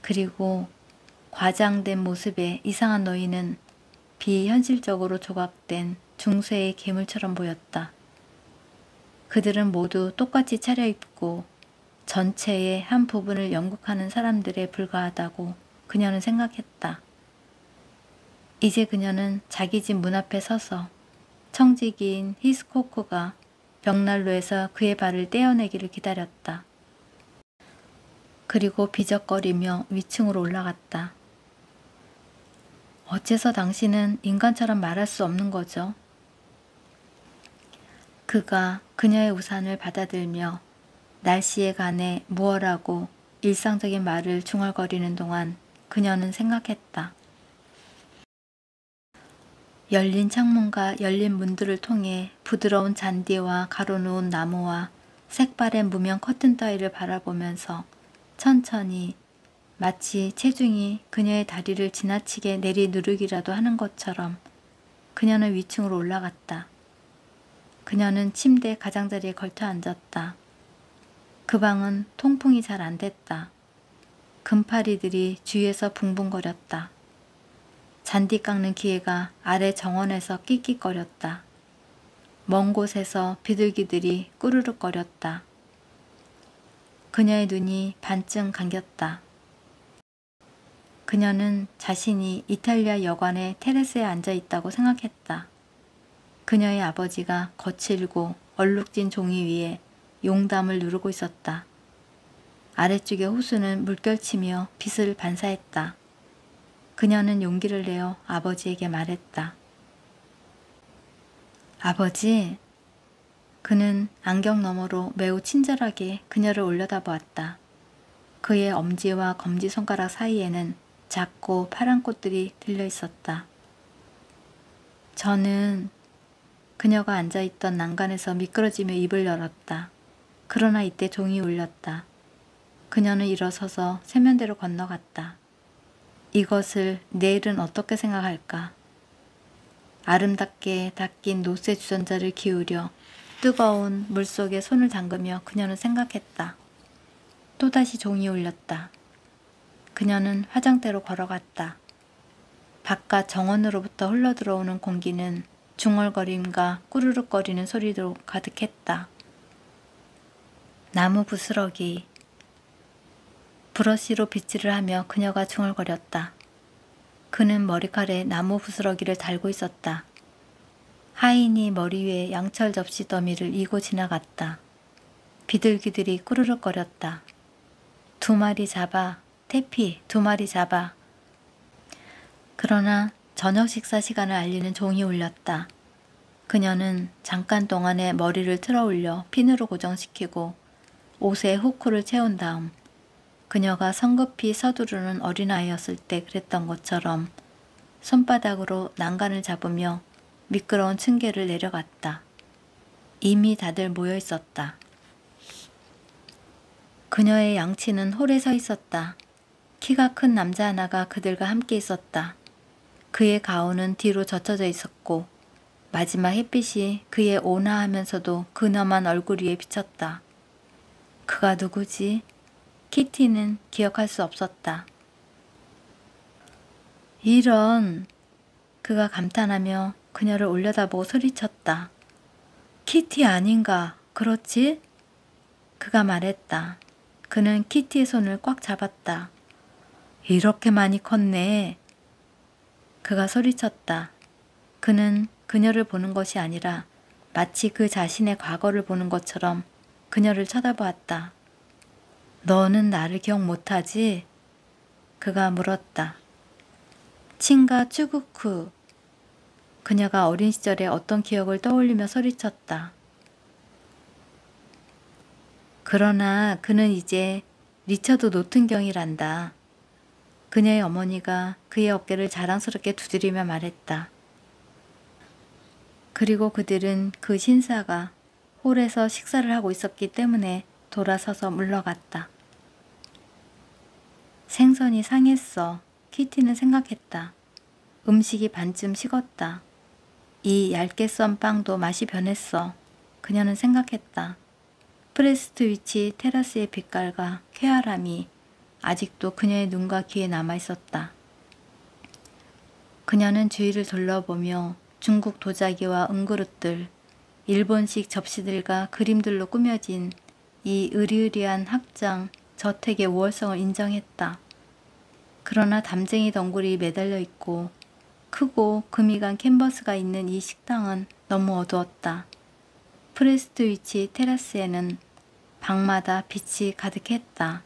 그리고 과장된 모습의 이상한 노인은 비현실적으로 조각된 중세의 괴물처럼 보였다. 그들은 모두 똑같이 차려입고 전체의 한 부분을 연극하는 사람들에 불과하다고 그녀는 생각했다. 이제 그녀는 자기 집 문 앞에 서서 청지기인 히스코크가 벽난로에서 그의 발을 떼어내기를 기다렸다. 그리고 비적거리며 위층으로 올라갔다. 어째서 당신은 인간처럼 말할 수 없는 거죠? 그가 그녀의 우산을 받아들며 날씨에 관해 무얼하고 일상적인 말을 중얼거리는 동안 그녀는 생각했다. 열린 창문과 열린 문들을 통해 부드러운 잔디와 가로놓은 나무와 색바랜 무명 커튼 따위를 바라보면서 천천히 마치 체중이 그녀의 다리를 지나치게 내리누르기라도 하는 것처럼 그녀는 위층으로 올라갔다. 그녀는 침대 가장자리에 걸터 앉았다. 그 방은 통풍이 잘 안 됐다. 금파리들이 주위에서 붕붕거렸다. 잔디 깎는 기계가 아래 정원에서 끽끽거렸다. 먼 곳에서 비둘기들이 꾸르륵거렸다. 그녀의 눈이 반쯤 감겼다. 그녀는 자신이 이탈리아 여관의 테라스에 앉아 있다고 생각했다. 그녀의 아버지가 거칠고 얼룩진 종이 위에 용담을 누르고 있었다. 아래쪽의 호수는 물결치며 빛을 반사했다. 그녀는 용기를 내어 아버지에게 말했다. 아버지, 그는 안경 너머로 매우 친절하게 그녀를 올려다보았다. 그의 엄지와 검지손가락 사이에는 작고 파란 꽃들이 들려 있었다. 저는 그녀가 앉아있던 난간에서 미끄러지며 입을 열었다. 그러나 이때 종이 울렸다. 그녀는 일어서서 세면대로 건너갔다. 이것을 내일은 어떻게 생각할까? 아름답게 닦인 노쇠 주전자를 기울여 뜨거운 물속에 손을 담그며 그녀는 생각했다. 또다시 종이 울렸다. 그녀는 화장대로 걸어갔다. 바깥 정원으로부터 흘러들어오는 공기는 중얼거림과 꾸르륵거리는 소리로 가득했다. 나무 부스러기. 브러쉬로 빗질을 하며 그녀가 중얼거렸다. 그는 머리칼에 나무 부스러기를 달고 있었다. 하인이 머리 위에 양철 접시 더미를 이고 지나갔다. 비둘기들이 꾸르륵거렸다. 2마리 잡아, 태피 2마리 잡아. 그러나 저녁 식사 시간을 알리는 종이 울렸다. 그녀는 잠깐 동안에 머리를 틀어 올려 핀으로 고정시키고 옷에 후크를 채운 다음 그녀가 성급히 서두르는 어린아이였을 때 그랬던 것처럼 손바닥으로 난간을 잡으며 미끄러운 층계를 내려갔다. 이미 다들 모여 있었다. 그녀의 양치는 홀에 서 있었다. 키가 큰 남자 하나가 그들과 함께 있었다. 그의 가운은 뒤로 젖혀져 있었고 마지막 햇빛이 그의 온화하면서도 근엄한 얼굴 위에 비쳤다. 그가 누구지? 키티는 기억할 수 없었다. 이런! 그가 감탄하며 그녀를 올려다보고 소리쳤다. 키티 아닌가? 그렇지? 그가 말했다. 그는 키티의 손을 꽉 잡았다. 이렇게 많이 컸네. 그가 소리쳤다. 그는 그녀를 보는 것이 아니라 마치 그 자신의 과거를 보는 것처럼 그녀를 쳐다보았다. 너는 나를 기억 못하지? 그가 물었다. 친가 추구쿠. 그녀가 어린 시절의 어떤 기억을 떠올리며 소리쳤다. 그러나 그는 이제 리처드 노튼경이란다. 그녀의 어머니가 그의 어깨를 자랑스럽게 두드리며 말했다. 그리고 그들은 그 신사가 홀에서 식사를 하고 있었기 때문에 돌아서서 물러갔다. 생선이 상했어. 키티는 생각했다. 음식이 반쯤 식었다. 이 얇게 썬 빵도 맛이 변했어. 그녀는 생각했다. 프레스트위치 테라스의 빛깔과 쾌활함이 아직도 그녀의 눈과 귀에 남아있었다. 그녀는 주위를 둘러보며 중국 도자기와 은그릇들, 일본식 접시들과 그림들로 꾸며진 이 으리으리한 학장 저택의 우월성을 인정했다. 그러나 담쟁이 덩굴이 매달려 있고 크고 금이 간 캔버스가 있는 이 식당은 너무 어두웠다. 프레스트위치 테라스에는 방마다 빛이 가득했다.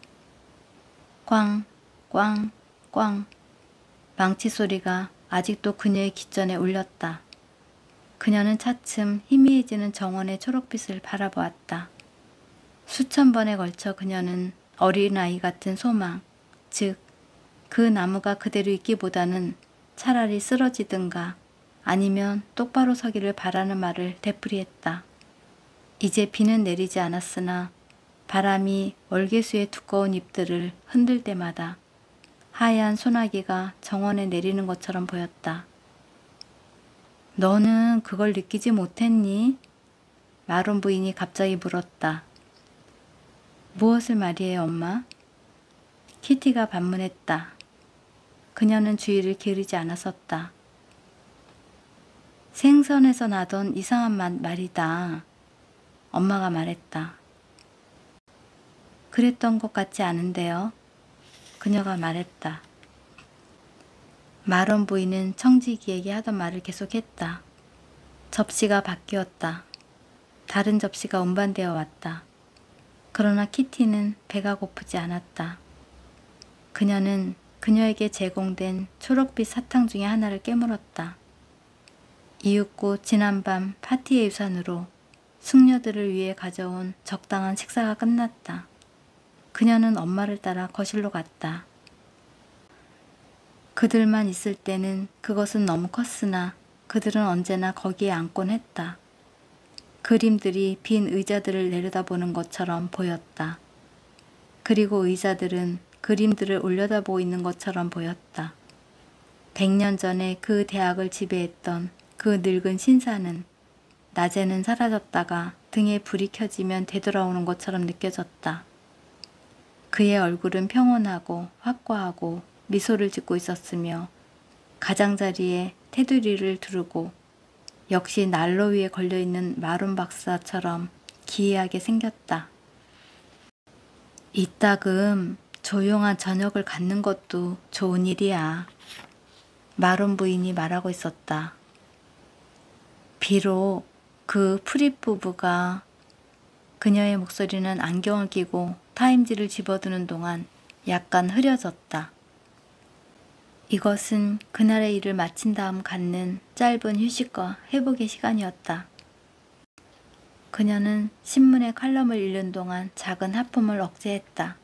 꽝, 꽝, 꽝. 망치 소리가 아직도 그녀의 귓전에 울렸다. 그녀는 차츰 희미해지는 정원의 초록빛을 바라보았다. 수천 번에 걸쳐 그녀는 어린아이 같은 소망, 즉 그 나무가 그대로 있기보다는 차라리 쓰러지든가 아니면 똑바로 서기를 바라는 말을 되풀이했다. 이제 비는 내리지 않았으나 바람이 월계수의 두꺼운 잎들을 흔들 때마다 하얀 소나기가 정원에 내리는 것처럼 보였다. 너는 그걸 느끼지 못했니? 마론 부인이 갑자기 물었다. 무엇을 말이에요, 엄마? 키티가 반문했다. 그녀는 주의를 기울이지 않았었다. 생선에서 나던 이상한 맛 말이다. 엄마가 말했다. 그랬던 것 같지 않은데요. 그녀가 말했다. 마론 부인은 청지기에게 하던 말을 계속했다. 접시가 바뀌었다. 다른 접시가 운반되어 왔다. 그러나 키티는 배가 고프지 않았다. 그녀는 그녀에게 제공된 초록빛 사탕 중에 하나를 깨물었다. 이윽고 지난밤 파티의 유산으로 숙녀들을 위해 가져온 적당한 식사가 끝났다. 그녀는 엄마를 따라 거실로 갔다. 그들만 있을 때는 그것은 너무 컸으나 그들은 언제나 거기에 앉곤 했다. 그림들이 빈 의자들을 내려다보는 것처럼 보였다. 그리고 의자들은 그림들을 올려다보고 있는 것처럼 보였다. 100년 전에 그 대학을 지배했던 그 늙은 신사는 낮에는 사라졌다가 등에 불이 켜지면 되돌아오는 것처럼 느껴졌다. 그의 얼굴은 평온하고 확고하고 미소를 짓고 있었으며 가장자리에 테두리를 두르고 역시 난로 위에 걸려있는 마론 박사처럼 기이하게 생겼다. 이따금 조용한 저녁을 갖는 것도 좋은 일이야. 마론 부인이 말하고 있었다. 비록 그 프릿 부부가 그녀의 목소리는 안경을 끼고 타임지를 집어드는 동안 약간 흐려졌다. 이것은 그날의 일을 마친 다음 갖는 짧은 휴식과 회복의 시간이었다. 그녀는 신문의 칼럼을 읽는 동안 작은 하품을 억제했다.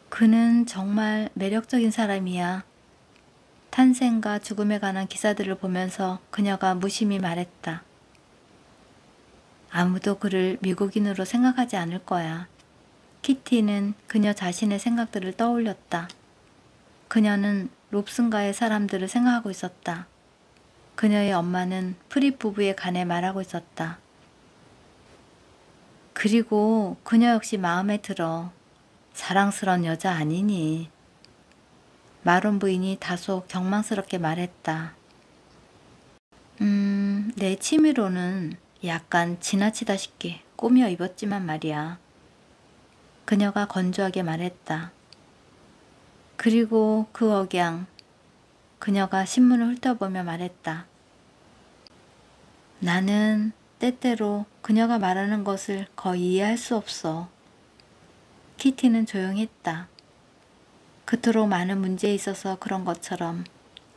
그는 정말 매력적인 사람이야. 탄생과 죽음에 관한 기사들을 보면서 그녀가 무심히 말했다. 아무도 그를 미국인으로 생각하지 않을 거야. 키티는 그녀 자신의 생각들을 떠올렸다. 그녀는 롭슨가의 사람들을 생각하고 있었다. 그녀의 엄마는 프릿 부부에 관해 말하고 있었다. 그리고 그녀 역시 마음에 들어. 사랑스러운 여자 아니니. 마론 부인이 다소 경망스럽게 말했다. 내 취미로는 약간 지나치다 싶게 꾸며 입었지만 말이야. 그녀가 건조하게 말했다. 그리고 그 억양, 그녀가 신문을 훑어보며 말했다. 나는 때때로 그녀가 말하는 것을 거의 이해할 수 없어. 키티는 조용했다. 그토록 많은 문제에 있어서 그런 것처럼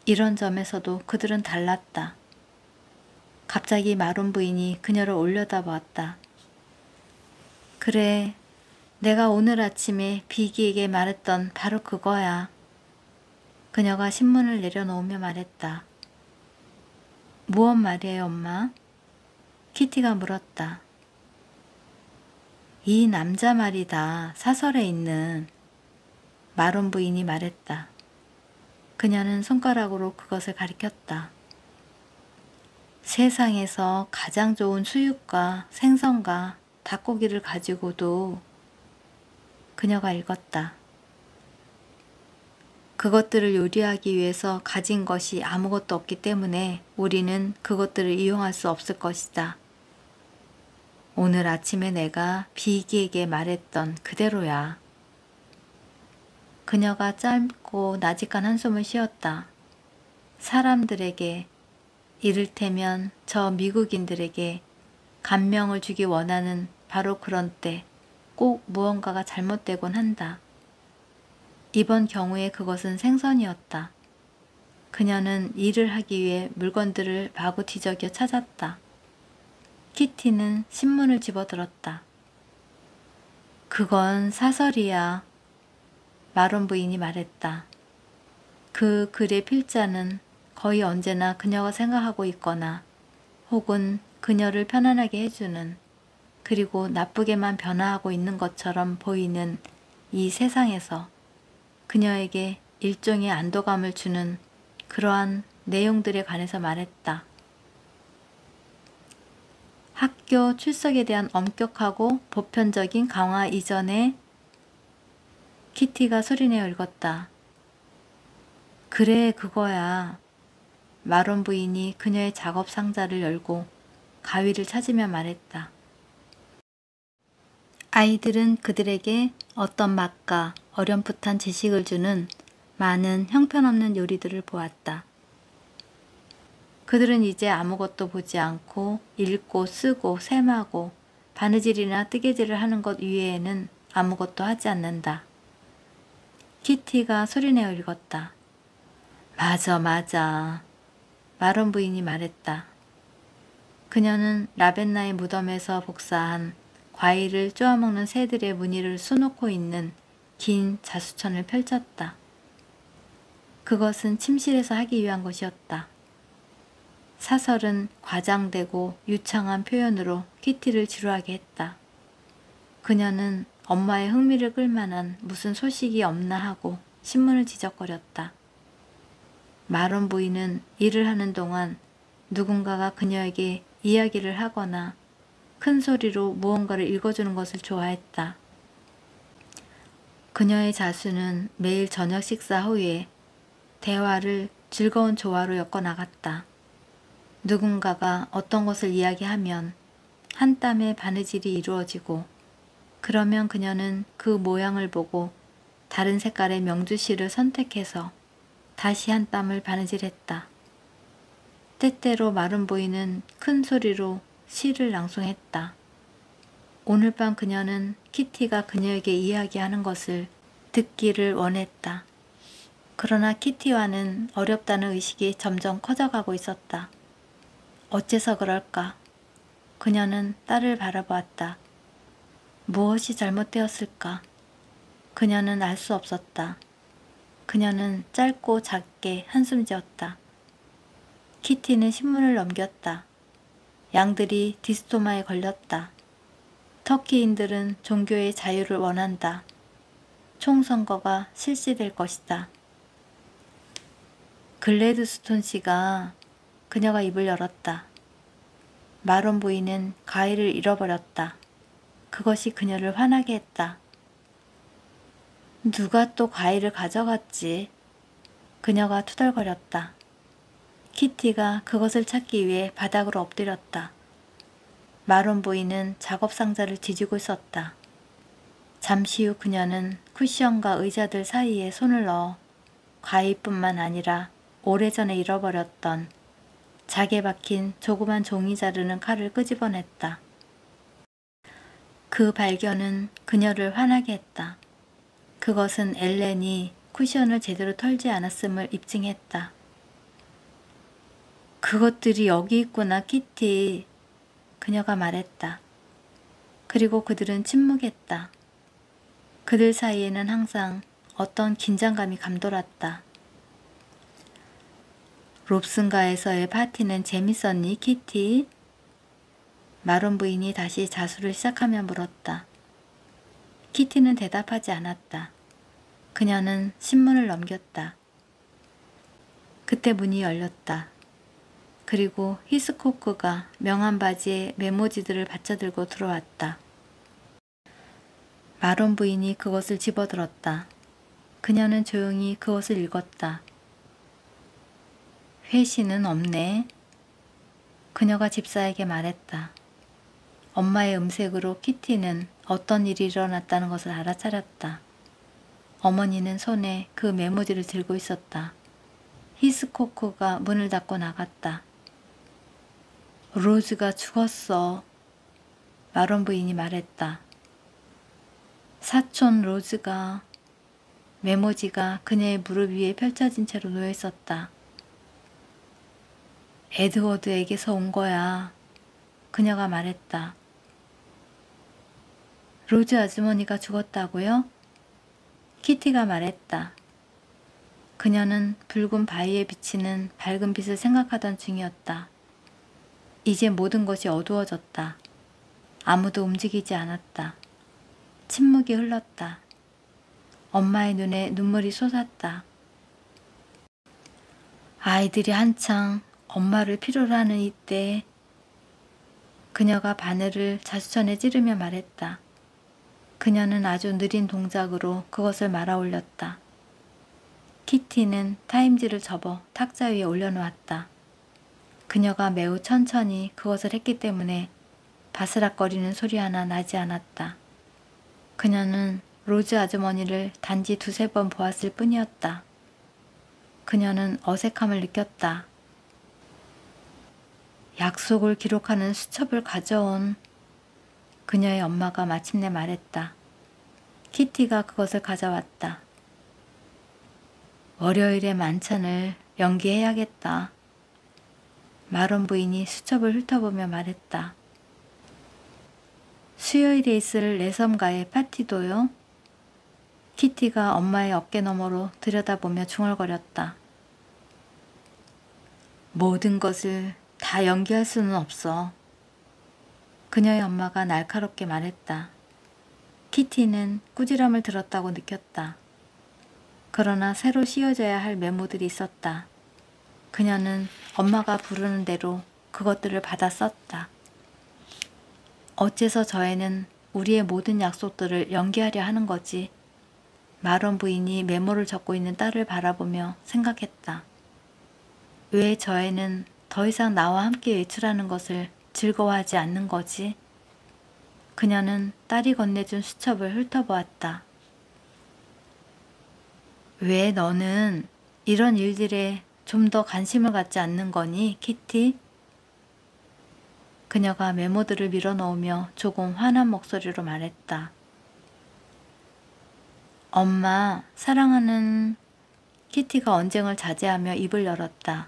이런 점에서도 그들은 달랐다. 갑자기 마론 부인이 그녀를 올려다보았다. 그래, 내가 오늘 아침에 비기에게 말했던 바로 그거야. 그녀가 신문을 내려놓으며 말했다. 무엇 말이에요, 엄마? 키티가 물었다. 이 남자 말이다. 사설에 있는. 마론 부인이 말했다. 그녀는 손가락으로 그것을 가리켰다. 세상에서 가장 좋은 수육과 생선과 닭고기를 가지고도 그녀가 읽었다. 그것들을 요리하기 위해서 가진 것이 아무것도 없기 때문에 우리는 그것들을 이용할 수 없을 것이다. 오늘 아침에 내가 비기에게 말했던 그대로야. 그녀가 짧고 나직한 한숨을 쉬었다. 사람들에게, 이를테면 저 미국인들에게 감명을 주기 원하는 바로 그런 때 꼭 무언가가 잘못되곤 한다. 이번 경우에 그것은 생선이었다. 그녀는 일을 하기 위해 물건들을 마구 뒤적여 찾았다. 키티는 신문을 집어들었다. 그건 사설이야. 마론 부인이 말했다. 그 글의 필자는 거의 언제나 그녀가 생각하고 있거나 혹은 그녀를 편안하게 해주는, 그리고 나쁘게만 변화하고 있는 것처럼 보이는 이 세상에서 그녀에게 일종의 안도감을 주는 그러한 내용들에 관해서 말했다. 학교 출석에 대한 엄격하고 보편적인 강화 이전에 키티가 소리내어 읽었다. 그래, 그거야. 마론 부인이 그녀의 작업 상자를 열고 가위를 찾으며 말했다. 아이들은 그들에게 어떤 맛과 어렴풋한 지식을 주는 많은 형편없는 요리들을 보았다. 그들은 이제 아무것도 보지 않고 읽고 쓰고 셈하고 바느질이나 뜨개질을 하는 것 이외에는 아무것도 하지 않는다. 키티가 소리내어 읽었다. 맞아, 맞아. 마론 부인이 말했다. 그녀는 라벤나의 무덤에서 복사한 과일을 쪼아먹는 새들의 무늬를 수놓고 있는 긴 자수천을 펼쳤다. 그것은 침실에서 하기 위한 것이었다. 사설은 과장되고 유창한 표현으로 키티를 지루하게 했다. 그녀는 엄마의 흥미를 끌만한 무슨 소식이 없나 하고 신문을 지적거렸다. 마론 부인은 일을 하는 동안 누군가가 그녀에게 이야기를 하거나 큰 소리로 무언가를 읽어주는 것을 좋아했다. 그녀의 자수는 매일 저녁 식사 후에 대화를 즐거운 조화로 엮어나갔다. 누군가가 어떤 것을 이야기하면 한 땀의 바느질이 이루어지고, 그러면 그녀는 그 모양을 보고 다른 색깔의 명주실을 선택해서 다시 한 땀을 바느질했다. 때때로 마른 부인은 큰 소리로 시를 낭송했다. 오늘 밤 그녀는 키티가 그녀에게 이야기하는 것을 듣기를 원했다. 그러나 키티와는 어렵다는 의식이 점점 커져가고 있었다. 어째서 그럴까? 그녀는 딸을 바라보았다. 무엇이 잘못되었을까? 그녀는 알 수 없었다. 그녀는 짧고 작게 한숨 지었다. 키티는 신문을 넘겼다. 양들이 디스토마에 걸렸다. 터키인들은 종교의 자유를 원한다. 총선거가 실시될 것이다. 글래드스톤 씨가, 그녀가 입을 열었다. 마론 부인은 가위를 잃어버렸다. 그것이 그녀를 화나게 했다. 누가 또 가위를 가져갔지? 그녀가 투덜거렸다. 키티가 그것을 찾기 위해 바닥으로 엎드렸다. 마론 부인은 작업 상자를 뒤지고 있었다. 잠시 후 그녀는 쿠션과 의자들 사이에 손을 넣어 가위뿐만 아니라 오래전에 잃어버렸던 작에 박힌 조그만 종이 자르는 칼을 끄집어냈다. 그 발견은 그녀를 화나게 했다. 그것은 엘렌이 쿠션을 제대로 털지 않았음을 입증했다. 그것들이 여기 있구나, 키티. 그녀가 말했다. 그리고 그들은 침묵했다. 그들 사이에는 항상 어떤 긴장감이 감돌았다. 롭슨가에서의 파티는 재밌었니, 키티? 마론 부인이 다시 자수를 시작하며 물었다. 키티는 대답하지 않았다. 그녀는 신문을 넘겼다. 그때 문이 열렸다. 그리고 히스코크가 명한 바지에 메모지들을 받쳐들고 들어왔다. 마론 부인이 그것을 집어들었다. 그녀는 조용히 그것을 읽었다. 회시는 없네. 그녀가 집사에게 말했다. 엄마의 음색으로 키티는 어떤 일이 일어났다는 것을 알아차렸다. 어머니는 손에 그 메모지를 들고 있었다. 히스코크가 문을 닫고 나갔다. 로즈가 죽었어. 마론 부인이 말했다. 사촌 로즈가. 메모지가 그녀의 무릎 위에 펼쳐진 채로 놓여 있었다. 에드워드에게서 온 거야. 그녀가 말했다. 로즈 아주머니가 죽었다고요? 키티가 말했다. 그녀는 붉은 바위에 비치는 밝은 빛을 생각하던 중이었다. 이제 모든 것이 어두워졌다. 아무도 움직이지 않았다. 침묵이 흘렀다. 엄마의 눈에 눈물이 솟았다. 아이들이 한창 엄마를 필요로 하는 이때 그녀가 바늘을 자수천에 찌르며 말했다. 그녀는 아주 느린 동작으로 그것을 말아 올렸다. 키티는 타임지를 접어 탁자 위에 올려놓았다. 그녀가 매우 천천히 그것을 했기 때문에 바스락거리는 소리 하나 나지 않았다. 그녀는 로즈 아주머니를 단지 두세 번 보았을 뿐이었다. 그녀는 어색함을 느꼈다. 약속을 기록하는 수첩을 가져온 그녀의 엄마가 마침내 말했다. 키티가 그것을 가져왔다. 월요일에 만찬을 연기해야겠다. 마론 부인이 수첩을 훑어보며 말했다. 수요일에 있을 내섬가의 파티도요? 키티가 엄마의 어깨 너머로 들여다보며 중얼거렸다. 모든 것을 다 연기할 수는 없어. 그녀의 엄마가 날카롭게 말했다. 키티는 꾸지람을 들었다고 느꼈다. 그러나 새로 씌워져야 할 메모들이 있었다. 그녀는 엄마가 부르는 대로 그것들을 받아 썼다. 어째서 저 애는 우리의 모든 약속들을 연기하려 하는 거지? 마론 부인이 메모를 적고 있는 딸을 바라보며 생각했다. 왜 저 애는 더 이상 나와 함께 외출하는 것을 즐거워하지 않는 거지? 그녀는 딸이 건네준 수첩을 훑어보았다. 왜 너는 이런 일들에 좀 더 관심을 갖지 않는 거니, 키티? 그녀가 메모들을 밀어넣으며 조금 화난 목소리로 말했다. 엄마, 사랑하는... 키티가 언쟁을 자제하며 입을 열었다.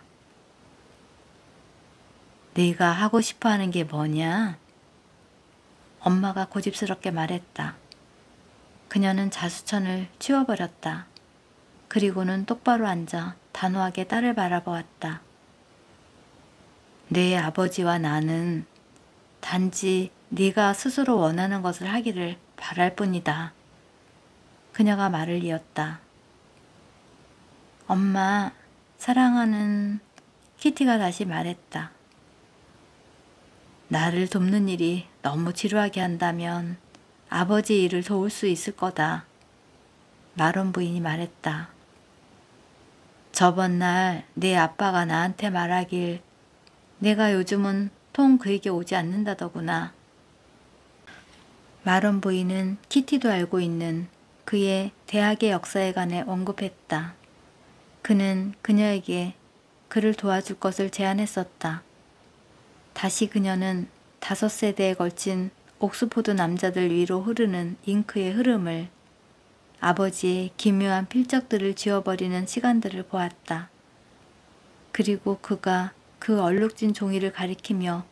네가 하고 싶어하는 게 뭐냐? 엄마가 고집스럽게 말했다. 그녀는 자수천을 치워버렸다. 그리고는 똑바로 앉아 단호하게 딸을 바라보았다. 내 아버지와 나는 단지 네가 스스로 원하는 것을 하기를 바랄 뿐이다. 그녀가 말을 이었다. 엄마, 사랑하는... 키티가 다시 말했다. 나를 돕는 일이 너무 지루하게 한다면 아버지 일을 도울 수 있을 거다. 마론 부인이 말했다. 저번 날 내 아빠가 나한테 말하길 내가 요즘은 통 그에게 오지 않는다더구나. 마론 부인은 키티도 알고 있는 그의 대학의 역사에 관해 언급했다. 그는 그녀에게 그를 도와줄 것을 제안했었다. 다시 그녀는 5세대에 걸친 옥스포드 남자들 위로 흐르는 잉크의 흐름을, 아버지의 기묘한 필적들을 지워버리는 시간들을 보았다. 그리고 그가 그 얼룩진 종이를 가리키며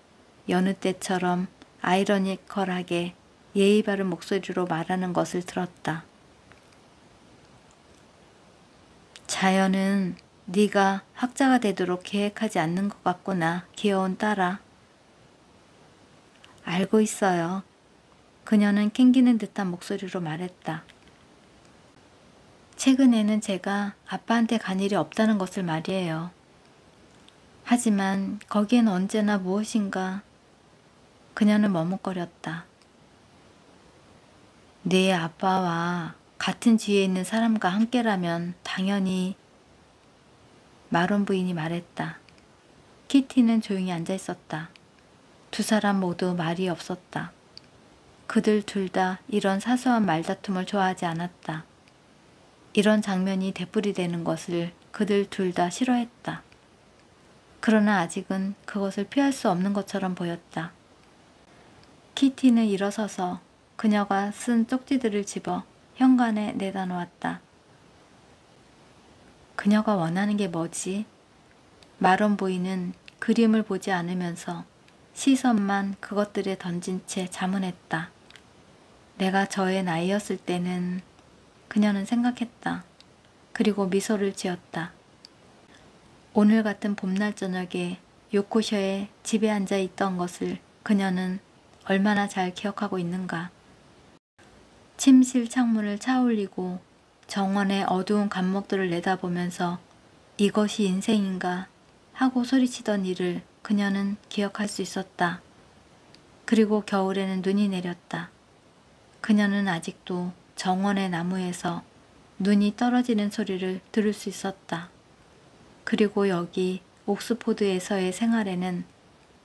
여느 때처럼 아이러니컬하게 예의 바른 목소리로 말하는 것을 들었다. 자연은 네가 학자가 되도록 계획하지 않는 것 같구나, 귀여운 딸아. 알고 있어요. 그녀는 캥기는 듯한 목소리로 말했다. 최근에는 제가 아빠한테 간 일이 없다는 것을 말이에요. 하지만 거기엔 언제나 무엇인가. 그녀는 머뭇거렸다. 네 아빠와 같은 지위에 있는 사람과 함께라면 당연히. 마론 부인이 말했다. 키티는 조용히 앉아 있었다. 두 사람 모두 말이 없었다. 그들 둘 다 이런 사소한 말다툼을 좋아하지 않았다. 이런 장면이 되풀이되는 것을 그들 둘 다 싫어했다. 그러나 아직은 그것을 피할 수 없는 것처럼 보였다. 키티는 일어서서 그녀가 쓴 쪽지들을 집어 현관에 내다 놓았다. 그녀가 원하는 게 뭐지? 마론 부인은 그림을 보지 않으면서 시선만 그것들에 던진 채 자문했다. 내가 저의 나이였을 때는 그녀는 생각했다. 그리고 미소를 지었다. 오늘 같은 봄날 저녁에 요코셔에 집에 앉아 있던 것을 그녀는 얼마나 잘 기억하고 있는가. 침실 창문을 차올리고 정원의 어두운 감목들을 내다보면서 이것이 인생인가 하고 소리치던 일을 그녀는 기억할 수 있었다. 그리고 겨울에는 눈이 내렸다. 그녀는 아직도 정원의 나무에서 눈이 떨어지는 소리를 들을 수 있었다. 그리고 여기 옥스포드에서의 생활에는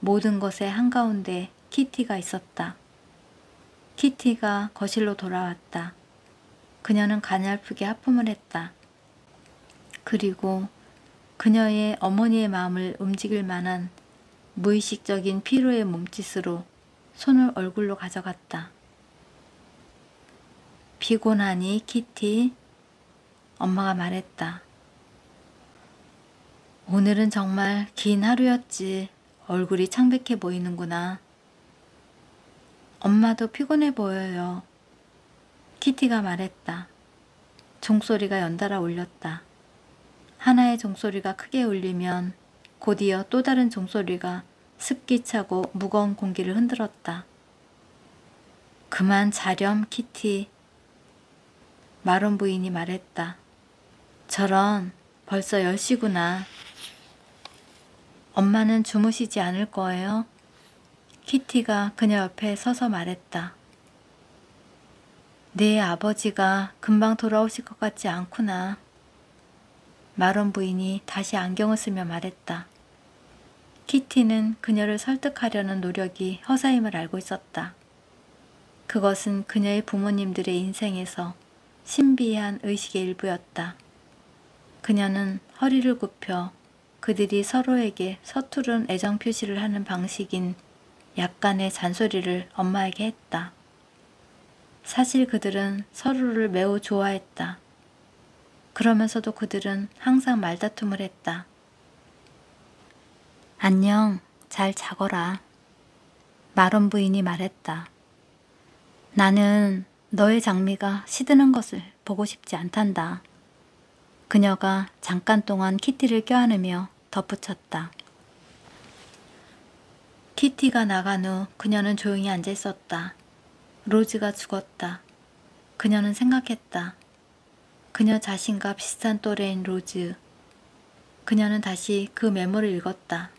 모든 것의 한가운데 키티가 있었다. 키티가 거실로 돌아왔다. 그녀는 가냘프게 하품을 했다. 그리고 그녀의 어머니의 마음을 움직일 만한 무의식적인 피로의 몸짓으로 손을 얼굴로 가져갔다. 피곤하니 키티? 엄마가 말했다. 오늘은 정말 긴 하루였지. 얼굴이 창백해 보이는구나. 엄마도 피곤해 보여요. 키티가 말했다. 종소리가 연달아 울렸다. 하나의 종소리가 크게 울리면 곧이어 또 다른 종소리가 습기차고 무거운 공기를 흔들었다. 그만 자렴 키티. 마론 부인이 말했다. 저런, 벌써 10시구나. 엄마는 주무시지 않을 거예요? 키티가 그녀 옆에 서서 말했다. 네 아버지가 금방 돌아오실 것 같지 않구나. 마론 부인이 다시 안경을 쓰며 말했다. 키티는 그녀를 설득하려는 노력이 허사임을 알고 있었다. 그것은 그녀의 부모님들의 인생에서 신비한 의식의 일부였다. 그녀는 허리를 굽혀 그들이 서로에게 서투른 애정 표시를 하는 방식인 약간의 잔소리를 엄마에게 했다. 사실 그들은 서로를 매우 좋아했다. 그러면서도 그들은 항상 말다툼을 했다. 안녕, 잘 자거라. 마론 부인이 말했다. 나는 너의 장미가 시드는 것을 보고 싶지 않단다. 그녀가 잠깐 동안 키티를 껴안으며 덧붙였다. 키티가 나간 후 그녀는 조용히 앉아 있었다. 로즈가 죽었다. 그녀는 생각했다. 그녀 자신과 비슷한 또래인 로즈. 그녀는 다시 그 메모를 읽었다.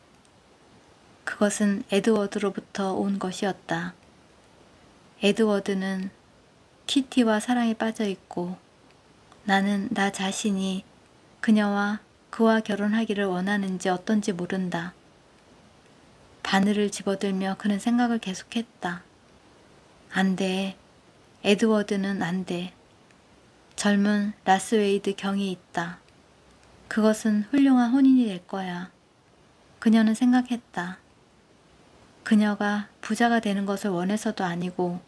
그것은 에드워드로부터 온 것이었다. 에드워드는 키티와 사랑에 빠져 있고 나는 나 자신이 그와 결혼하기를 원하는지 어떤지 모른다. 바늘을 집어들며 그는 생각을 계속했다. 안 돼. 에드워드는 안 돼. 젊은 라스웨이드 경이 있다. 그것은 훌륭한 혼인이 될 거야. 그녀는 생각했다. 그녀가 부자가 되는 것을 원해서도 아니고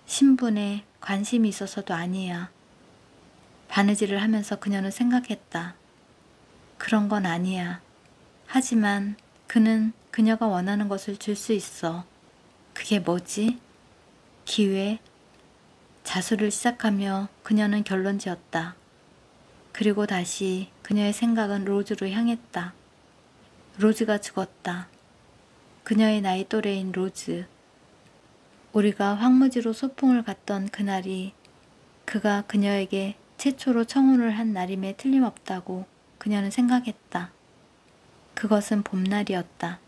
신분에 관심이 있어서도 아니야. 바느질을 하면서 그녀는 생각했다. 그런 건 아니야. 하지만 그는 그녀가 원하는 것을 줄 수 있어. 그게 뭐지? 기회? 자수를 시작하며 그녀는 결론지었다. 그리고 다시 그녀의 생각은 로즈로 향했다. 로즈가 죽었다. 그녀의 나이 또래인 로즈. 우리가 황무지로 소풍을 갔던 그날이 그가 그녀에게 최초로 청혼을 한 날임에 틀림없다고 그녀는 생각했다. 그것은 봄날이었다.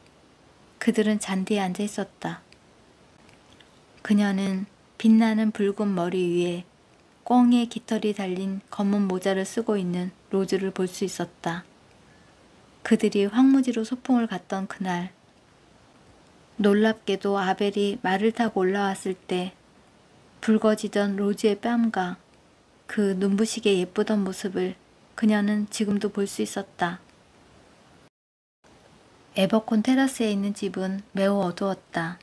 그들은 잔디에 앉아 있었다. 그녀는 빛나는 붉은 머리 위에 꽁의 깃털이 달린 검은 모자를 쓰고 있는 로즈를 볼 수 있었다. 그들이 황무지로 소풍을 갔던 그날, 놀랍게도 아벨이 말을 타고 올라왔을 때 붉어지던 로즈의 뺨과 그 눈부시게 예쁘던 모습을 그녀는 지금도 볼 수 있었다. 에버콘 테라스에 있는 집은 매우 어두웠다.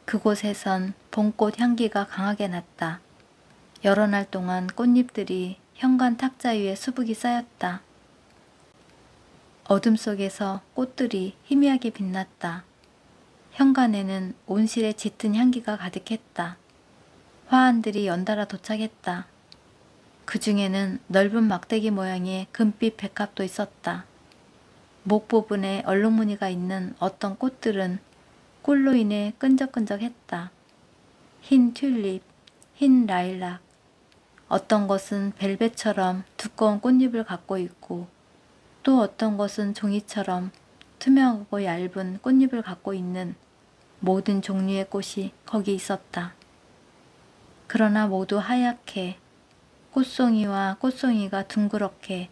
그곳에선 봄꽃 향기가 강하게 났다. 여러 날 동안 꽃잎들이 현관 탁자 위에 수북이 쌓였다. 어둠 속에서 꽃들이 희미하게 빛났다. 현관에는 온실의 짙은 향기가 가득했다. 화환들이 연달아 도착했다. 그 중에는 넓은 막대기 모양의 금빛 백합도 있었다. 목 부분에 얼룩무늬가 있는 어떤 꽃들은 꿀로 인해 끈적끈적했다. 흰 튤립, 흰 라일락, 어떤 것은 벨벳처럼 두꺼운 꽃잎을 갖고 있고 또 어떤 것은 종이처럼 투명하고 얇은 꽃잎을 갖고 있는 모든 종류의 꽃이 거기 있었다. 그러나 모두 하얗게 꽃송이와 꽃송이가 둥그렇게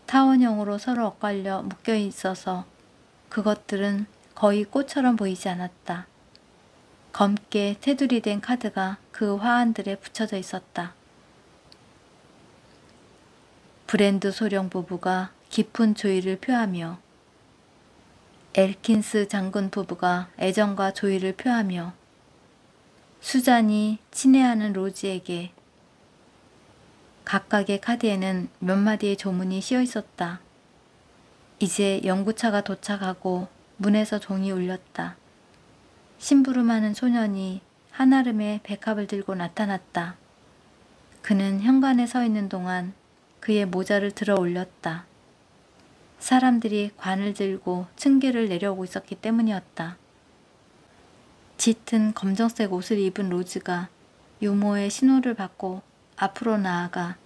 타원형으로 서로 엇갈려 묶여 있어서 그것들은 거의 꽃처럼 보이지 않았다. 검게 테두리 된 카드가 그 화환들에 붙여져 있었다. 브랜드 소령 부부가 깊은 조의를 표하며 엘킨스 장군 부부가 애정과 조의를 표하며 수잔이 친애하는 로즈에게 각각의 카드에는 몇 마디의 조문이 씌어 있었다. 이제 연구차가 도착하고 문에서 종이 울렸다. 심부름하는 소년이 한아름의 백합을 들고 나타났다. 그는 현관에 서 있는 동안 그의 모자를 들어 올렸다. 사람들이 관을 들고 층계를 내려오고 있었기 때문이었다. 짙은 검정색 옷을 입은 로즈가 유모의 신호를 받고 앞으로 나아가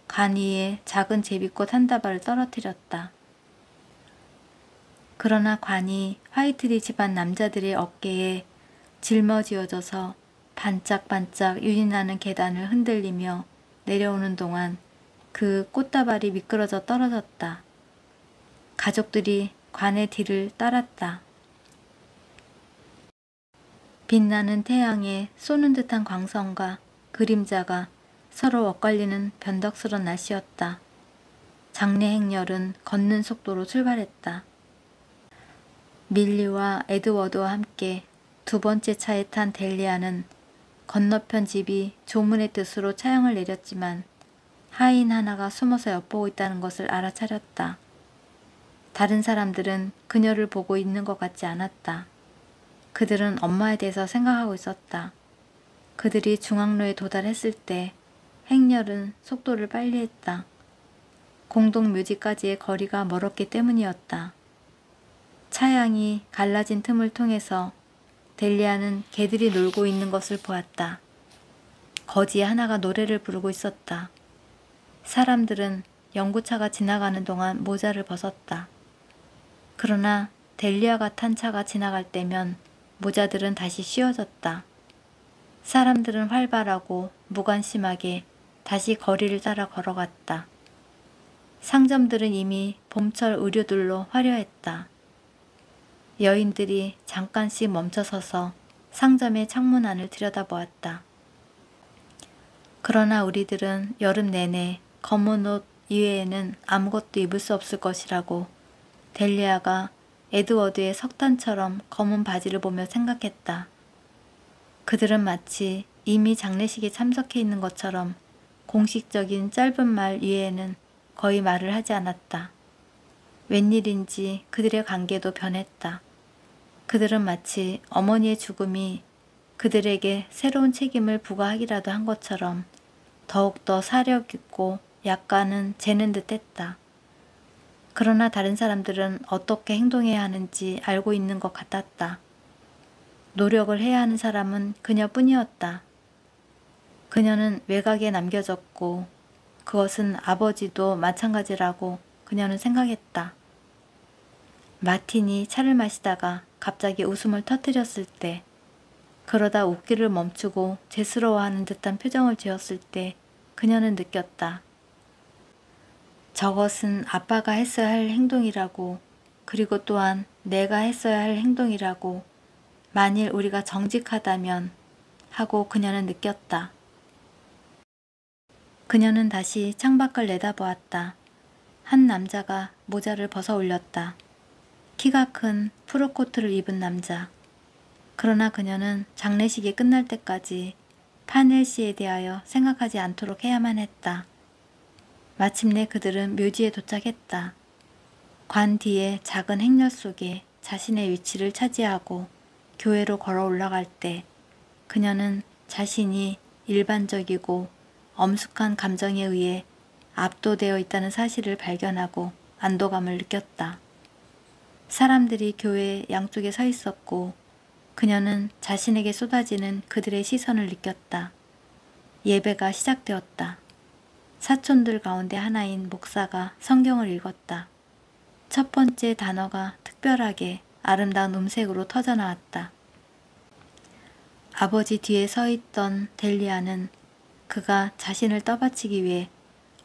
관 위에 작은 제비꽃 한 다발을 떨어뜨렸다. 그러나 관이 화이트리 집안 남자들의 어깨에 짊어지어져서 반짝반짝 윤이 나는 계단을 흔들리며 내려오는 동안 그 꽃다발이 미끄러져 떨어졌다. 가족들이 관의 뒤를 따랐다. 빛나는 태양에 쏘는 듯한 광선과 그림자가 서로 엇갈리는 변덕스런 날씨였다. 장례 행렬은 걷는 속도로 출발했다. 밀리와 에드워드와 함께 두 번째 차에 탄 델리아는 건너편 집이 조문의 뜻으로 차량을 내렸지만 하인 하나가 숨어서 엿보고 있다는 것을 알아차렸다. 다른 사람들은 그녀를 보고 있는 것 같지 않았다. 그들은 엄마에 대해서 생각하고 있었다. 그들이 중앙로에 도달했을 때 행렬은 속도를 빨리 했다. 공동묘지까지의 거리가 멀었기 때문이었다. 차양이 갈라진 틈을 통해서 델리아는 개들이 놀고 있는 것을 보았다. 거지 하나가 노래를 부르고 있었다. 사람들은 연구차가 지나가는 동안 모자를 벗었다. 그러나 델리아가 탄 차가 지나갈 때면 모자들은 다시 씌워졌다. 사람들은 활발하고 무관심하게 다시 거리를 따라 걸어갔다. 상점들은 이미 봄철 의류들로 화려했다. 여인들이 잠깐씩 멈춰서서 상점의 창문 안을 들여다보았다. 그러나 우리들은 여름 내내 검은 옷 이외에는 아무것도 입을 수 없을 것이라고 델리아가 에드워드의 석탄처럼 검은 바지를 보며 생각했다. 그들은 마치 이미 장례식에 참석해 있는 것처럼 공식적인 짧은 말 이외에는 거의 말을 하지 않았다. 웬일인지 그들의 관계도 변했다. 그들은 마치 어머니의 죽음이 그들에게 새로운 책임을 부과하기라도 한 것처럼 더욱더 사력 있고 약간은 재는 듯 했다. 그러나 다른 사람들은 어떻게 행동해야 하는지 알고 있는 것 같았다. 노력을 해야 하는 사람은 그녀뿐이었다. 그녀는 외곽에 남겨졌고 그것은 아버지도 마찬가지라고 그녀는 생각했다. 마틴이 차를 마시다가 갑자기 웃음을 터뜨렸을 때, 그러다 웃기를 멈추고 죄스러워하는 듯한 표정을 지었을 때 그녀는 느꼈다. 저것은 아빠가 했어야 할 행동이라고, 그리고 또한 내가 했어야 할 행동이라고, 만일 우리가 정직하다면 하고 그녀는 느꼈다. 그녀는 다시 창밖을 내다보았다. 한 남자가 모자를 벗어 올렸다. 키가 큰 프로코트를 입은 남자. 그러나 그녀는 장례식이 끝날 때까지 파넬 씨에 대하여 생각하지 않도록 해야만 했다. 마침내 그들은 묘지에 도착했다. 관 뒤에 작은 행렬 속에 자신의 위치를 차지하고 교회로 걸어 올라갈 때 그녀는 자신이 일반적이고 엄숙한 감정에 의해 압도되어 있다는 사실을 발견하고 안도감을 느꼈다. 사람들이 교회 양쪽에 서 있었고 그녀는 자신에게 쏟아지는 그들의 시선을 느꼈다. 예배가 시작되었다. 사촌들 가운데 하나인 목사가 성경을 읽었다. 첫 번째 단어가 특별하게 아름다운 음색으로 터져나왔다. 아버지 뒤에 서 있던 델리아는 그가 자신을 떠받치기 위해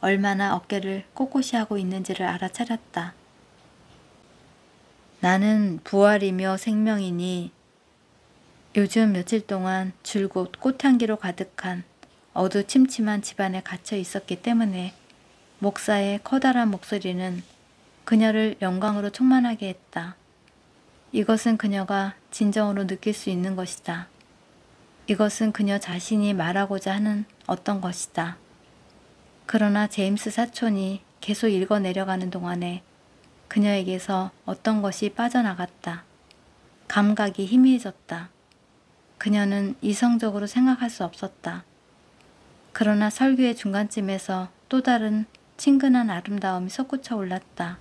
얼마나 어깨를 꼿꼿이 하고 있는지를 알아차렸다. 나는 부활이며 생명이니 요즘 며칠 동안 줄곧 꽃향기로 가득한 어두침침한 집안에 갇혀 있었기 때문에 목사의 커다란 목소리는 그녀를 영광으로 충만하게 했다. 이것은 그녀가 진정으로 느낄 수 있는 것이다. 이것은 그녀 자신이 말하고자 하는 어떤 것이다. 그러나 제임스 사촌이 계속 읽어 내려가는 동안에 그녀에게서 어떤 것이 빠져나갔다. 감각이 희미해졌다. 그녀는 이성적으로 생각할 수 없었다. 그러나 설교의 중간쯤에서 또 다른 친근한 아름다움이 솟구쳐 올랐다.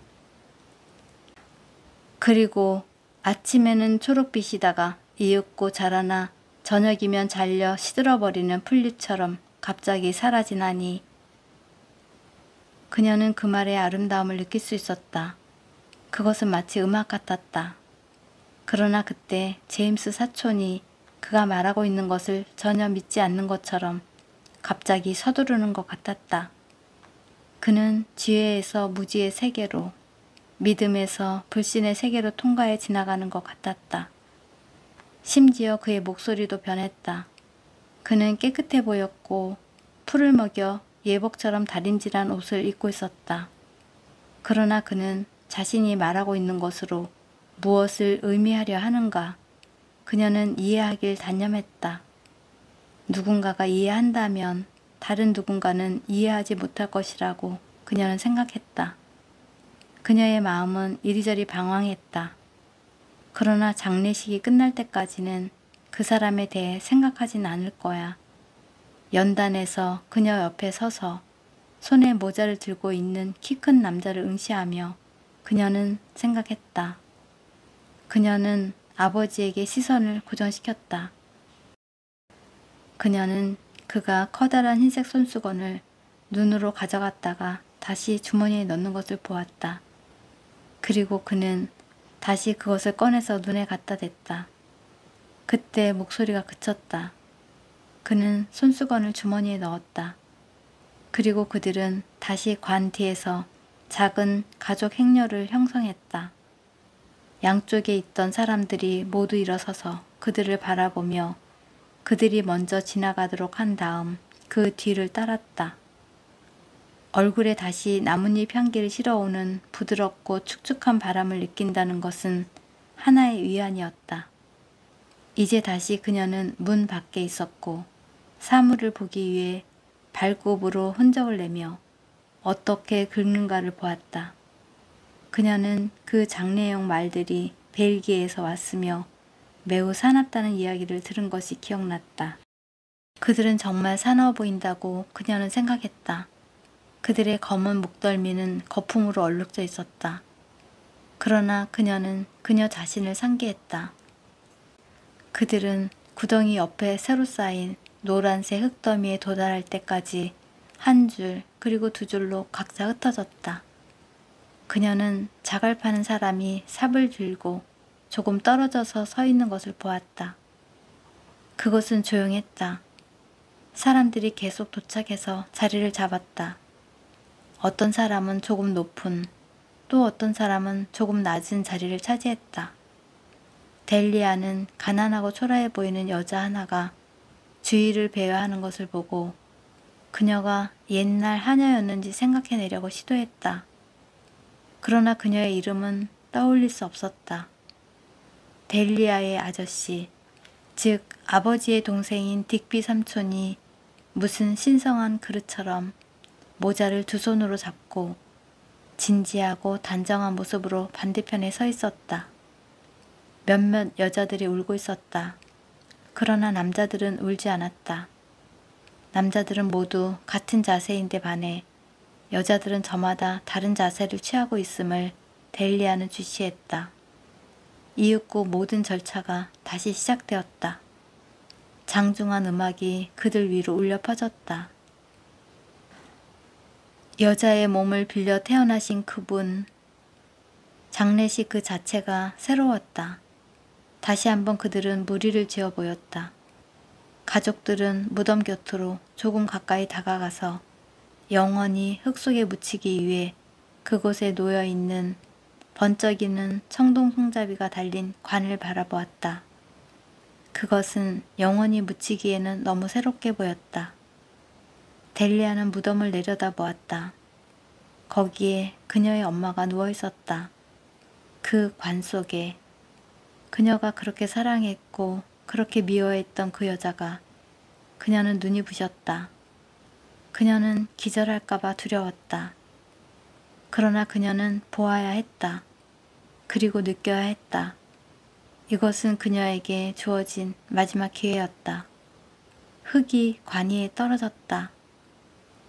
그리고 아침에는 초록빛이다가 이윽고 자라나 저녁이면 잘려 시들어버리는 풀잎처럼 갑자기 사라지나니 그녀는 그 말의 아름다움을 느낄 수 있었다. 그것은 마치 음악 같았다. 그러나 그때 제임스 사촌이 그가 말하고 있는 것을 전혀 믿지 않는 것처럼 갑자기 서두르는 것 같았다. 그는 지혜에서 무지의 세계로, 믿음에서 불신의 세계로 통과해 지나가는 것 같았다. 심지어 그의 목소리도 변했다. 그는 깨끗해 보였고 풀을 먹여 예복처럼 다림질한 옷을 입고 있었다. 그러나 그는 자신이 말하고 있는 것으로 무엇을 의미하려 하는가? 그녀는 이해하길 단념했다. 누군가가 이해한다면 다른 누군가는 이해하지 못할 것이라고 그녀는 생각했다. 그녀의 마음은 이리저리 방황했다. 그러나 장례식이 끝날 때까지는 그 사람에 대해 생각하진 않을 거야. 연단에서 그녀 옆에 서서 손에 모자를 들고 있는 키 큰 남자를 응시하며 그녀는 생각했다. 그녀는 아버지에게 시선을 고정시켰다. 그녀는 그가 커다란 흰색 손수건을 눈으로 가져갔다가 다시 주머니에 넣는 것을 보았다. 그리고 그는 다시 그것을 꺼내서 눈에 갖다 댔다. 그때 목소리가 그쳤다. 그는 손수건을 주머니에 넣었다. 그리고 그들은 다시 관 뒤에서 작은 가족 행렬을 형성했다. 양쪽에 있던 사람들이 모두 일어서서 그들을 바라보며 그들이 먼저 지나가도록 한 다음 그 뒤를 따랐다. 얼굴에 다시 나뭇잎 향기를 실어오는 부드럽고 축축한 바람을 느낀다는 것은 하나의 위안이었다. 이제 다시 그녀는 문 밖에 있었고 사물을 보기 위해 발굽으로 흔적을 내며 어떻게 긁는가를 보았다. 그녀는 그 장례용 말들이 벨기에에서 왔으며 매우 사납다는 이야기를 들은 것이 기억났다. 그들은 정말 사나워 보인다고 그녀는 생각했다. 그들의 검은 목덜미는 거품으로 얼룩져 있었다. 그러나 그녀는 그녀 자신을 상기했다. 그들은 구덩이 옆에 새로 쌓인 노란색 흙더미에 도달할 때까지 한 줄 그리고 두 줄로 각자 흩어졌다. 그녀는 자갈 파는 사람이 삽을 들고 조금 떨어져서 서 있는 것을 보았다. 그것은 조용했다. 사람들이 계속 도착해서 자리를 잡았다. 어떤 사람은 조금 높은, 또 어떤 사람은 조금 낮은 자리를 차지했다. 델리아는 가난하고 초라해 보이는 여자 하나가 주위를 배회하는 것을 보고 그녀가 옛날 하녀였는지 생각해내려고 시도했다. 그러나 그녀의 이름은 떠올릴 수 없었다. 델리아의 아저씨, 즉 아버지의 동생인 딕비 삼촌이 무슨 신성한 그릇처럼 모자를 두 손으로 잡고 진지하고 단정한 모습으로 반대편에 서 있었다. 몇몇 여자들이 울고 있었다. 그러나 남자들은 울지 않았다. 남자들은 모두 같은 자세인데 반해 여자들은 저마다 다른 자세를 취하고 있음을 델리아는 주시했다. 이윽고 모든 절차가 다시 시작되었다. 장중한 음악이 그들 위로 울려 퍼졌다. 여자의 몸을 빌려 태어나신 그분, 장례식 그 자체가 새로웠다. 다시 한번 그들은 무리를 지어 보였다. 가족들은 무덤 곁으로 조금 가까이 다가가서 영원히 흙 속에 묻히기 위해 그곳에 놓여있는 번쩍이는 청동 손잡이가 달린 관을 바라보았다. 그것은 영원히 묻히기에는 너무 새롭게 보였다. 델리아는 무덤을 내려다보았다. 거기에 그녀의 엄마가 누워있었다. 그 관 속에 그녀가 그렇게 사랑했고 그렇게 미워했던 그 여자가, 그녀는 눈이 부셨다. 그녀는 기절할까봐 두려웠다. 그러나 그녀는 보아야 했다. 그리고 느껴야 했다. 이것은 그녀에게 주어진 마지막 기회였다. 흙이 관 위에 떨어졌다.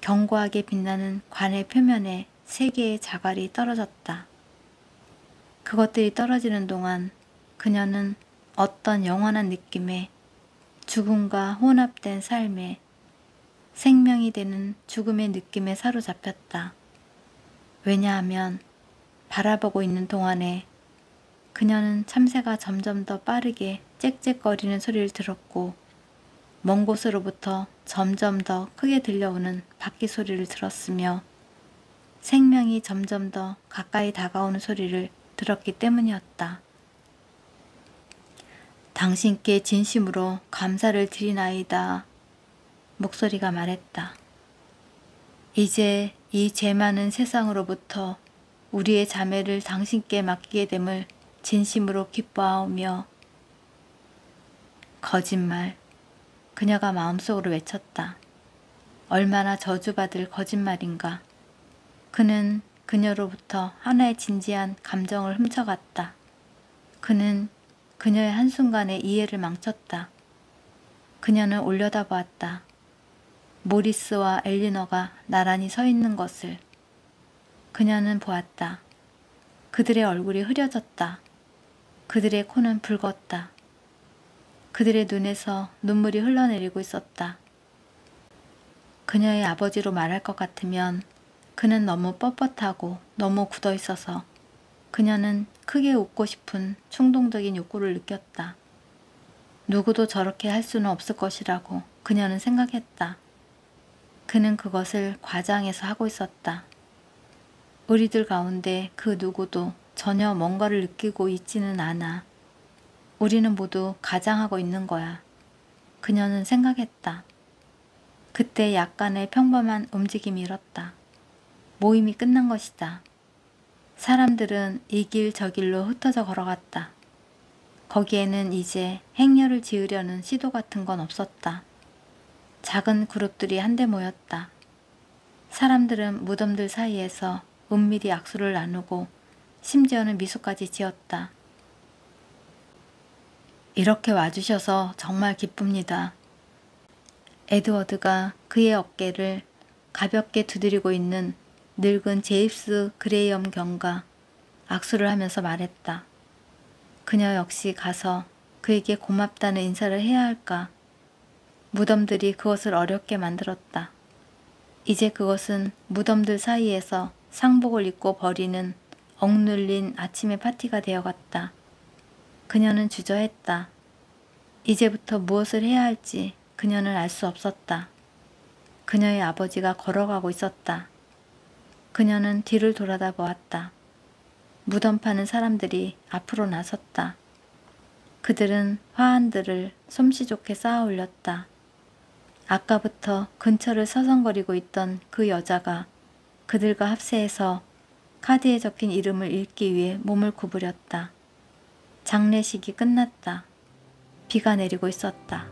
견고하게 빛나는 관의 표면에 3개의 자갈이 떨어졌다. 그것들이 떨어지는 동안 그녀는 어떤 영원한 느낌에, 죽음과 혼합된 삶에, 생명이 되는 죽음의 느낌에 사로잡혔다. 왜냐하면 바라보고 있는 동안에 그녀는 참새가 점점 더 빠르게 짹짹거리는 소리를 들었고 먼 곳으로부터 점점 더 크게 들려오는 바퀴 소리를 들었으며 생명이 점점 더 가까이 다가오는 소리를 들었기 때문이었다. 당신께 진심으로 감사를 드리나이다. 목소리가 말했다. 이제 이 죄 많은 세상으로부터 우리의 자매를 당신께 맡기게 됨을 진심으로 기뻐하오며. 거짓말. 그녀가 마음속으로 외쳤다. 얼마나 저주받을 거짓말인가. 그는 그녀로부터 하나의 진지한 감정을 훔쳐갔다. 그는 그녀의 한순간의 이해를 망쳤다. 그녀는 올려다보았다. 모리스와 엘리너가 나란히 서 있는 것을. 그녀는 보았다. 그들의 얼굴이 흐려졌다. 그들의 코는 붉었다. 그들의 눈에서 눈물이 흘러내리고 있었다. 그녀의 아버지로 말할 것 같으면 그는 너무 뻣뻣하고 너무 굳어 있어서 그녀는 크게 웃고 싶은 충동적인 욕구를 느꼈다. 누구도 저렇게 할 수는 없을 것이라고 그녀는 생각했다. 그는 그것을 과장해서 하고 있었다. 우리들 가운데 그 누구도 전혀 뭔가를 느끼고 있지는 않아. 우리는 모두 가장하고 있는 거야. 그녀는 생각했다. 그때 약간의 평범한 움직임이 일었다. 모임이 끝난 것이다. 사람들은 이 길 저 길로 흩어져 걸어갔다. 거기에는 이제 행렬을 지으려는 시도 같은 건 없었다. 작은 그룹들이 한데 모였다. 사람들은 무덤들 사이에서 은밀히 악수를 나누고 심지어는 미소까지 지었다. 이렇게 와주셔서 정말 기쁩니다. 에드워드가 그의 어깨를 가볍게 두드리고 있는 늙은 제임스 그레이엄 경과 악수를 하면서 말했다. 그녀 역시 가서 그에게 고맙다는 인사를 해야 할까? 무덤들이 그것을 어렵게 만들었다. 이제 그것은 무덤들 사이에서 상복을 입고 버리는 억눌린 아침의 파티가 되어갔다. 그녀는 주저했다. 이제부터 무엇을 해야 할지 그녀는 알 수 없었다. 그녀의 아버지가 걸어가고 있었다. 그녀는 뒤를 돌아다 보았다. 무덤 파는 사람들이 앞으로 나섰다. 그들은 화환들을 솜씨 좋게 쌓아 올렸다. 아까부터 근처를 서성거리고 있던 그 여자가 그들과 합세해서 카드에 적힌 이름을 읽기 위해 몸을 구부렸다. 장례식이 끝났다. 비가 내리고 있었다.